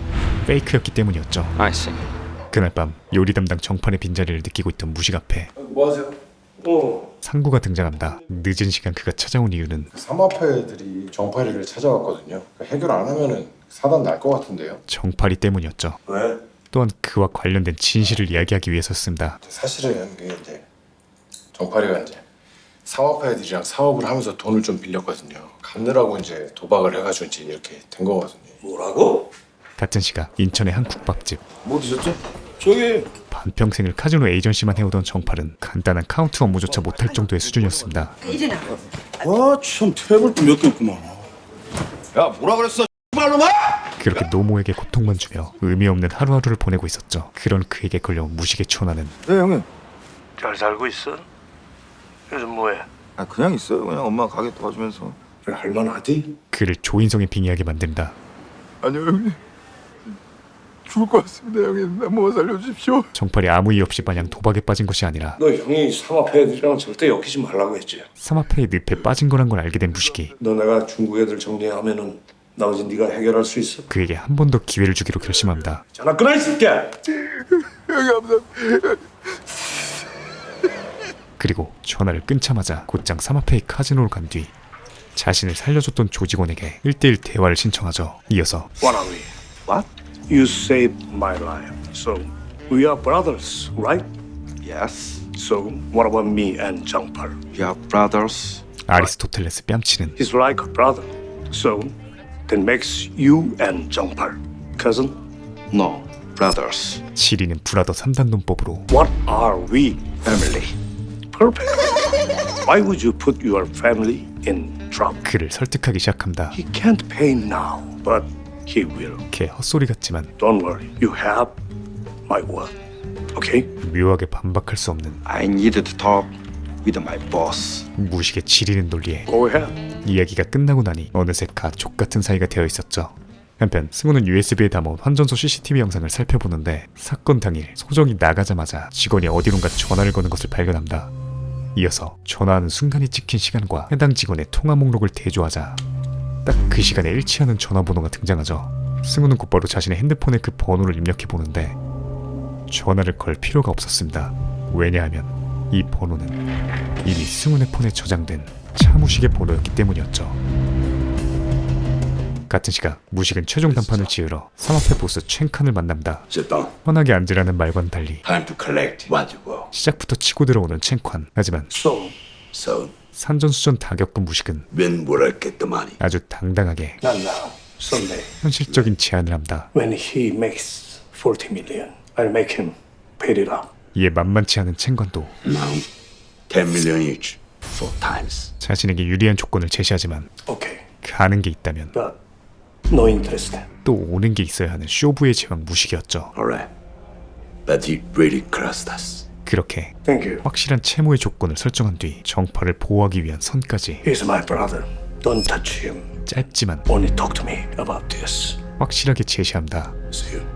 페이크였기 때문이었죠. I see. 그날 밤 요리 담당 정판의 빈자리를 느끼고 있던 무식 앞에 뭐 하세요? 상구가 등장합니다. 늦은 시간 그가 찾아온 이유는 삼합회들이 정파리를 찾아왔거든요. 해결 안 하면은 사단 날 것 같은데요. 정파리 때문이었죠. 왜? 또한 그와 관련된 진실을 이야기하기 위해서였습니다. 사실은 그게 이제 정파리가 이제 삼합회들이랑 사업을 하면서 돈을 좀 빌렸거든요. 갚느라고 이제 도박을 해가지고 이제 이렇게 된 거거든요. 뭐라고? 같은 시각 인천의 한 국밥집. 뭐 드셨죠? 저기 반평생을 카지노 에이전시만 해오던 정팔은 간단한 카운트 업무조차 못할 정도의 수준이었습니다. 이제나. 참 태블도 몇 개 없구만. 야 뭐라 그랬어? 말로만. 그렇게 노모에게 고통만 주며 의미 없는 하루하루를 보내고 있었죠. 그런 그에게 걸려온 무식의 초나는 네 형님. 잘 살고 있어? 요즘 뭐해? 아 그냥 있어요. 그냥 엄마 가게 도와주면서. 그래 할만하디? 그를 조인성에 빙의하게 만든다. 아니요 형님. 죽을 것 같습니다 형님. 한 번만 살려주십시오. 정팔이 아무 이유 없이 마냥 도박에 빠진 것이 아니라 너 형이 삼합회 애들이랑 절대 엮이지 말라고 했지. 삼합회의 늪에 빠진 거란 걸 알게 된 무식이 너 내가 중국 애들 정리하면은 나머지 네가 해결할 수 있어? 그에게 한 번 더 기회를 주기로 결심합니다. 전화 끊어 이 새끼야. 형님 감사합니다. 그리고 전화를 끊자마자 곧장 삼합회의 카지노를 간 뒤 자신을 살려줬던 조직원에게 1대1 대화를 신청하죠. 이어서 What are we? What? You saved my life. So we are brothers, right? Yes. So what about me and 정팔? We are brothers. 아리스토텔레스 뺨치는 He's like a brother. So that makes you and 정팔 cousin? No, brothers. 지리는 브라더 3단 논법으로 What are we? Family. Perfect. Why would you put your family in trouble? 그를 설득하기 시작합니다. He can't pay now, but he will. 걔 헛소리 같지만 Don't worry. You have my word. Okay? 묘하게 반박할 수 없는 I need to talk with my boss. 무식에 지리는 논리에 Go ahead. 이야기가 끝나고 나니 어느새 가족 같은 사이가 되어 있었죠. 한편 승우는 USB에 담아온 환전소 CCTV 영상을 살펴보는데 사건 당일 소정이 나가자마자 직원이 어디론가 전화를 거는 것을 발견합니다. 이어서 전화하는 순간이 찍힌 시간과 해당 직원의 통화 목록을 대조하자 딱 그 시간에 일치하는 전화번호가 등장하죠. 승우는 곧바로 자신의 핸드폰에 그 번호를 입력해 보는데 전화를 걸 필요가 없었습니다. 왜냐하면 이 번호는 이미 승훈의 폰에 저장된 차무식의 번호였기 때문이었죠. 같은 시각 무식은 최종 단판을 지으러 삼합회 보스 첸칸을 만납니다. 편하게 앉으라는 말과는 달리 Time to collect what you owe. 시작부터 치고 들어오는 첸칸. 하지만 So 산전수전 다 겪은 무식은 when will I get the money? 아주 당당하게 Not now. Someday. 현실적인 제안을 합니다. When he makes 40 million, I'll make him pay it up. 이에 만만치 않은 첸관도 Now, 10 million each, 4 times. 자신에게 유리한 조건을 제시하지만 Okay. 가는 게 있다면 But no interest. 또 오는 게 있어야 하는 쇼부의 제왕 무식이었죠. Alright. But he really crossed us. 그렇게 Thank you. 확실한 채무의 조건을 설정한 뒤 정파를 보호하기 위한 선까지 He's my brother. Don't touch him. 짧지만 Only talk to me about this. 확실하게 제시합니다. See you.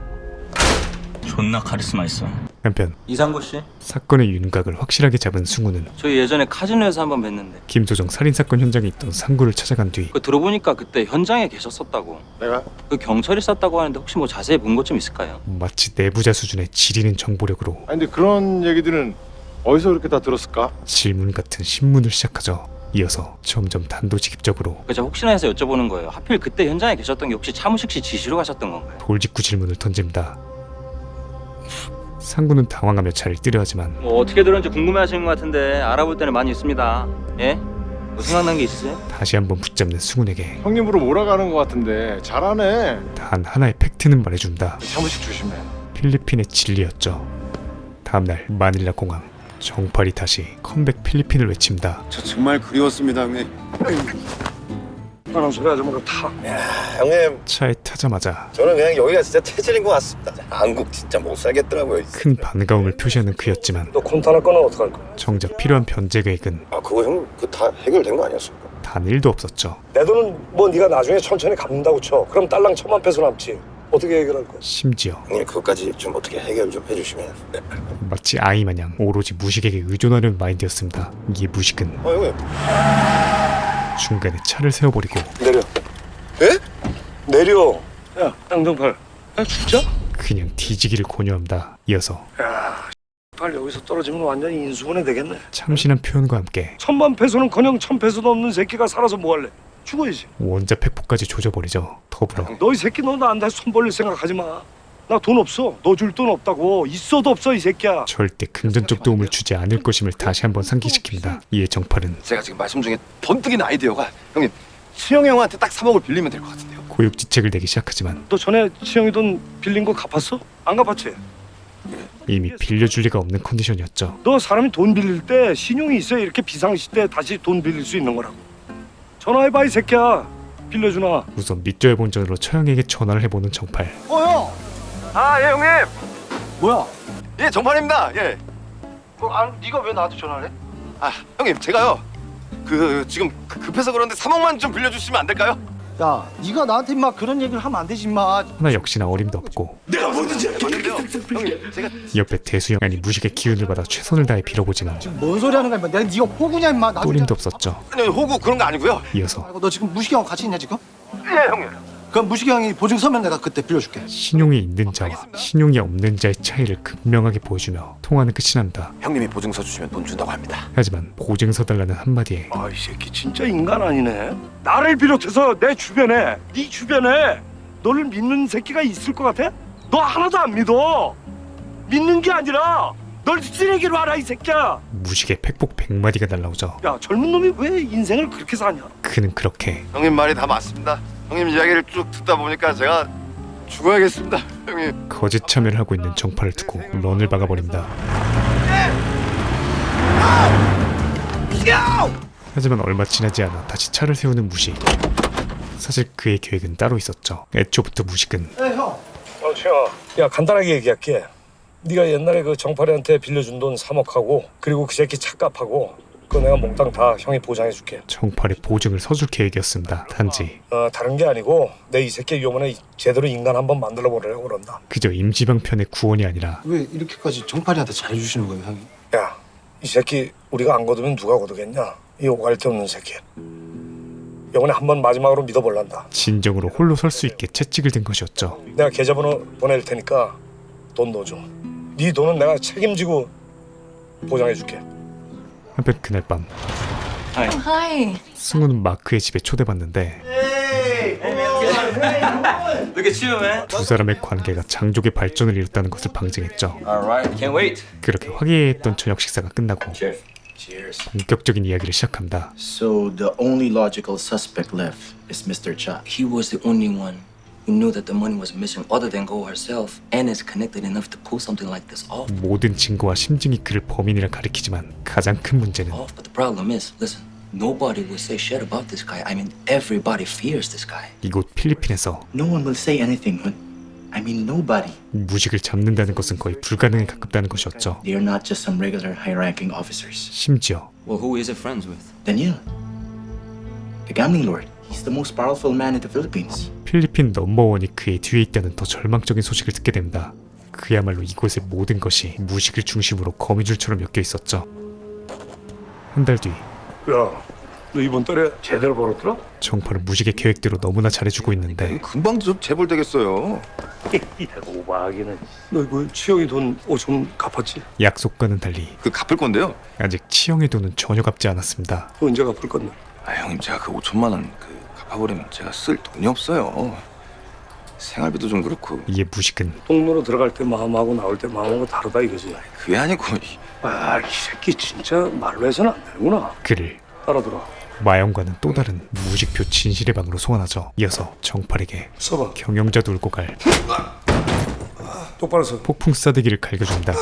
존나 카리스마 있어. 한편 이상구 씨? 사건의 윤곽을 확실하게 잡은 승우는 저희 예전에 카지노에서 한번 뵀는데 김조정 살인사건 현장에 있던 상구를 찾아간 뒤 그 들어보니까 그때 현장에 계셨었다고. 내가? 그 경찰이 쐈다고 하는데 혹시 뭐 자세히 본 것 좀 있을까요? 마치 내부자 수준의 지리는 정보력으로 아니 근데 그런 얘기들은 어디서 그렇게 다 들었을까? 질문 같은 신문을 시작하죠. 이어서 점점 단도직입적으로 그저 혹시나 해서 여쭤보는 거예요. 하필 그때 현장에 계셨던 게 혹시 차무식 씨 지시로 가셨던 건가요? 돌직구 질문을 던집니다. 상구는 당황하며 차를 뜨려하지만 뭐 어떻게 들었는지 궁금해하시는 것 같은데 알아볼 때는 많이 있습니다. 예? 뭐 생각난 게 있으세요? 다시 한번 붙잡는 승훈에게 형님으로 몰아가는 것 같은데 잘하네. 단 하나의 팩트는 말해준다. 차무식 조심해. 필리핀의 진리였죠. 다음날 마닐라 공항. 정팔이 다시 컴백 필리핀을 외칩니다. 저 정말 그리웠습니다 형님. 시원한 소리 하지 말고 타. 형님, 차에 타자마자 저는 그냥 여기가 진짜 체질인 것 같습니다. 한국 진짜 못 살겠더라고요. 큰 반가움을 표시하는 그였지만 너 콘타나 거는 어떡할 거야? 정작 필요한 변제 계획은 그거 형 그 다 해결된 거 아니었습니까? 단일도 없었죠. 내 돈은 뭐 네가 나중에 천천히 갚는다고 쳐. 그럼 딸랑 1,000만 페소 남지. 어떻게 해결할 거야? 심지어 형님 그것까지 좀 어떻게 해결 좀 해주시면. 네. 마치 아이 마냥 오로지 무식에게 의존하는 마인드였습니다. 이 무식은 형님. 중간에 차를 세워버리고 내려. 예? 내려. 야, 양정팔. 야, 진짜? 그냥 뒤지기를 권유합니다. 이어서 야, 팔 여기서 떨어지면 완전히 인수분해 되겠네. 참신한 표현과 함께 1,000만 페소는커녕 1,000페소도 없는 새끼가 살아서 뭐 할래? 죽어야지. 원자 팩폭까지 조져버리죠. 더불어 너 이 새끼 너 나한테 손 벌릴 생각하지 마. 나 돈 없어. 너 줄 돈 없다고. 있어도 없어 이 새끼야. 절대 금전적 도움을 주지 않을 것임을 다시 한번 상기시킵니다. 이에 정팔은 제가 지금 말씀 중에 번뜩이는 아이디어가 형님 수영이 형한테 딱 3억을 빌리면 될 것 같은데요. 고육지책을 내기 시작하지만 너 전에 치영이 돈 빌린 거 갚았어? 안 갚았지? 이미 빌려줄 리가 없는 컨디션이었죠. 너 사람이 돈 빌릴 때 신용이 있어야 이렇게 비상시대 다시 돈 빌릴 수 있는 거라고. 전화해봐 이 새끼야. 빌려주나? 우선 밑조의 본전으로 처형에게 전화를 해보는 정팔. 형. 아, 예, 형님. 뭐야? 예, 정판입니다. 예. 네가 왜 나한테 전화를 해? 아, 형님, 제가요. 지금 급해서 그런데 3억만 좀 빌려주시면 안 될까요? 야, 네가 나한테 인마 그런 얘기를 하면 안 되지 인마. 하나 역시나 어림도 없고 내가 뭐든지 할게요. 형님, 제가 옆에 대수형 아니 무식의 기운을 받아 최선을 다해 빌어보지만 뭔 소리 하는 거야 인마. 내가 네가 호구냐 인마. 나 또림도 없었죠. 아니, 호구 그런 거 아니고요. 이어서 너 지금 무식이 형 같이 있냐 지금? 예, 형님. 그럼 무식이 형이 보증 서면 내가 그때 빌려줄게. 신용이 있는 자와 신용이 없는 자의 차이를 극명하게 보여주며 통화는 끝이 난다. 형님이 보증서 주시면 돈 준다고 합니다. 하지만 보증서 달라는 한마디에 아, 이 새끼 진짜 인간 아니네. 나를 비롯해서 내 주변에, 네 주변에 너를 믿는 새끼가 있을 것 같아? 너 하나도 안 믿어. 믿는 게 아니라 널 쓰레기로 알아 이 새끼야. 무식의 팩폭 100마디가 날라오죠. 야, 젊은 놈이 왜 인생을 그렇게 사냐? 그는 그렇게 형님 말이 다 맞습니다. 형님 이야기를 쭉 듣다 보니까 제가 죽어야겠습니다. 형님. 거짓 참여를 하고 있는 정팔을 두고 런을 박아버립니다. 하지만 얼마 지나지 않아 다시 차를 세우는 무식. 사실 그의 계획은 따로 있었죠. 애초부터 무식은 네 형. 치영아, 야 간단하게 얘기할게. 네가 옛날에 그 정팔이한테 빌려준 돈 3억하고 그리고 그 새끼 차값하고 그거 내가 몽땅 다 형이 보장해줄게. 정팔의 보증을 서줄 계획이었습니다. 단지 다른 게 아니고 내 이 새끼 요번에 제대로 인간 한번 만들어 보려고 그런다. 그저 임시방편의 구원이 아니라 왜 이렇게까지 정팔이한테 잘해주시는 거예요 형이? 야, 이 새끼 우리가 안 거두면 누가 거두겠냐? 이 오갈 데 없는 새끼. 요번에 한번 마지막으로 믿어볼란다. 진정으로 홀로 설 수 있게 채찍을 댄 것이었죠. 내가 계좌번호 보낼 테니까 돈 넣어줘. 네 돈은 내가 책임지고 보장해줄게. 한편 그날 밤 하이. 승우는 마크의 집에 초대받는데 Look at you, man. 두 사람의 관계가 장족의 발전을 이뤘다는 것을 방증했죠. Alright, can't wait. 그렇게 화기애애했던 저녁 식사가 끝나고 Cheers. 본격적인 이야기를 시작합니다. So the only logical suspect left is Mr. Cha. He was the only one who knew that the money was missing other than Go herself and is connected enough to pull something like this off. 모든 증거와 심증이 그를 범인이라 가리키지만 가장 큰 문제는 But the problem is, listen, nobody will say shit about this guy. I mean, everybody fears this guy. 이곳 필리핀에서 No one will say anything. I mean, nobody. 무식을 잡는다는 것은 거의 불가능에 가깝다는 것이었죠. They are not just some regular high-ranking officers. 심지어 Well, who is it friends with? Daniel, the gambling lord. He's the most powerful man in the Philippines. 필리핀 넘버원이 그의 뒤에 있다는 더 절망적인 소식을 듣게 됩니다. 그야말로 이곳의 모든 것이 무식을 중심으로 거미줄처럼 엮여 있었죠. 한 달 뒤 야, 너 이번 달에 제대로 벌었더라? 정팔은 무식의 계획대로 너무나 잘해주고 있는데 금방 좀 재벌되겠어요. 오바하기는. 너 이거 치영이 돈 5천 갚았지? 약속과는 달리 그 갚을 건데요. 아직 치영의 돈은 전혀 갚지 않았습니다. 언제 갚을 건데? 아, 형님 제가 그 5천만 원 갚아버리면 제가 쓸 돈이 없어요. 생활비도 좀 그렇고. 이에 무식은 동로로 들어갈 때 마음하고 나올 때 마음하고 다르다 이거지. 그게 아니고. 아, 이 새끼 진짜 말로 해서는 안 되는구나. 그를 알아들어. 마영과는 또 다른 무식표 진실의 방으로 소환하죠. 이어서 정팔에게 써봐. 경영자 돌고 갈 똑바로 서. 폭풍 싸대기를 갈겨준다.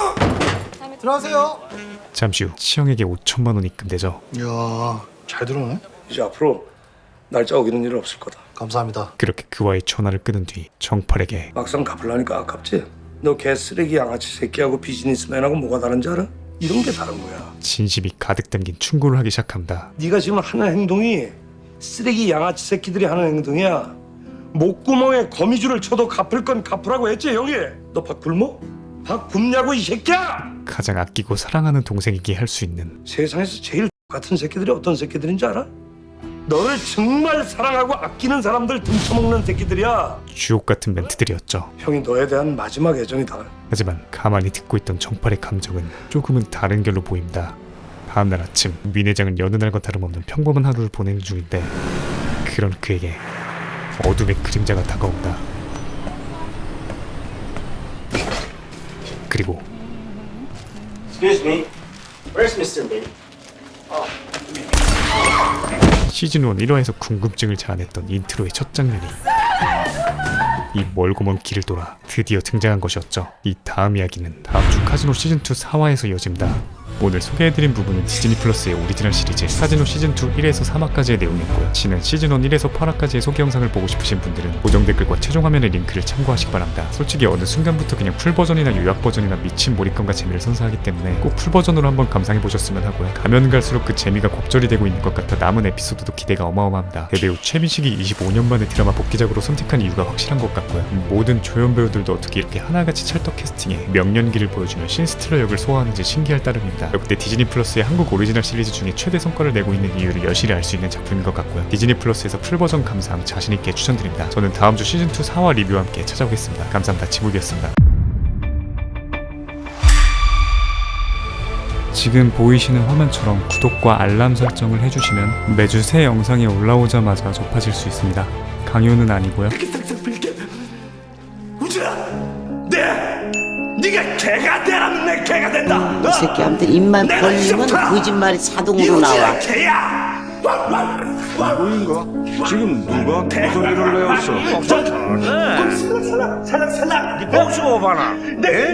들어가세요. 잠시 후 치영에게 5천만 원이 입금되죠. 이야, 잘 들어오네. 이제 앞으로 날짜 어기는 일 없을 거다. 감사합니다. 그렇게 그와의 전화를 끊은 뒤 정팔에게 막상 갚으려니까 아깝지? 너 개쓰레기 양아치 새끼하고 비즈니스맨하고 뭐가 다른지 알아? 이런 게 다른 거야. 진심이 가득 담긴 충고를 하기 시작합니다. 네가 지금 하는 행동이 쓰레기 양아치 새끼들이 하는 행동이야. 목구멍에 거미줄을 쳐도 갚을 건 갚으라고 했지 형이. 너 박 굶어? 박 굶냐고 이 새끼야! 가장 아끼고 사랑하는 동생에게 할 수 있는 세상에서 제일 같은 새끼들이 어떤 새끼들인지 알아? 너를 정말 사랑하고 아끼는 사람들 등쳐먹는 새끼들이야. 주옥 같은 멘트들이었죠. 형이 너에 대한 마지막 애정이다. 하지만 가만히 듣고 있던 정팔의 감정은 조금은 다른 결로 보입니다. 다음날 아침 민 회장은 여느 날과 다름없는 평범한 하루를 보내는 중인데 그런 그에게 어둠의 그림자가 다가온다. 그리고 Excuse me. Where's Mr. Lee? 시즌1 1화에서 궁금증을 자아냈던 인트로의 첫 장면이 이 멀고 먼 길을 돌아 드디어 등장한 것이었죠. 이 다음 이야기는 다음 주 카지노 시즌2 4화에서 이어집니다. 오늘 소개해드린 부분은 디즈니 플러스의 오리지널 시리즈 카지노 시즌2 1에서 3화까지의 내용이었고요. 지난 시즌1 1에서 8화까지의 소개 영상을 보고 싶으신 분들은 고정 댓글과 최종 화면의 링크를 참고하시기 바랍니다. 솔직히 어느 순간부터 그냥 풀버전이나 요약 버전이나 미친 몰입감과 재미를 선사하기 때문에 꼭 풀버전으로 한번 감상해보셨으면 하고요. 가면 갈수록 그 재미가 곱절이 되고 있는 것 같아 남은 에피소드도 기대가 어마어마합니다. 대배우 최민식이 25년 만에 드라마 복귀작으로 선택한 이유가 확실한 것 같고요. 모든 조연 배우들도 어떻게 이렇게 하나같이 찰떡 캐스팅에 명연기를 보여주며 신스틸러 역을 소화하는지 신기할 따름입니다. 역대 디즈니 플러스의 한국 오리지널 시리즈 중에 최대 성과를 내고 있는 이유를 여실히 알 수 있는 작품인 것 같고요. 디즈니 플러스에서 풀버전 감상 자신있게 추천드립니다. 저는 다음 주 시즌2 4화 리뷰와 함께 찾아오겠습니다. 감사합니다. 지목이었습니다. 지금 보이시는 화면처럼 구독과 알람 설정을 해주시면 매주 새 영상이 올라오자마자 접하실 수 있습니다. 강요는 아니고요. 네가 개가 되라면 내 개가 된다. 이 새끼한테 입만 벌리면 거짓말이 자동으로 나와. 개야. 누구인가? 지금 누가 목소리를 내었어? 살랑 네 뽕수 오바나. 네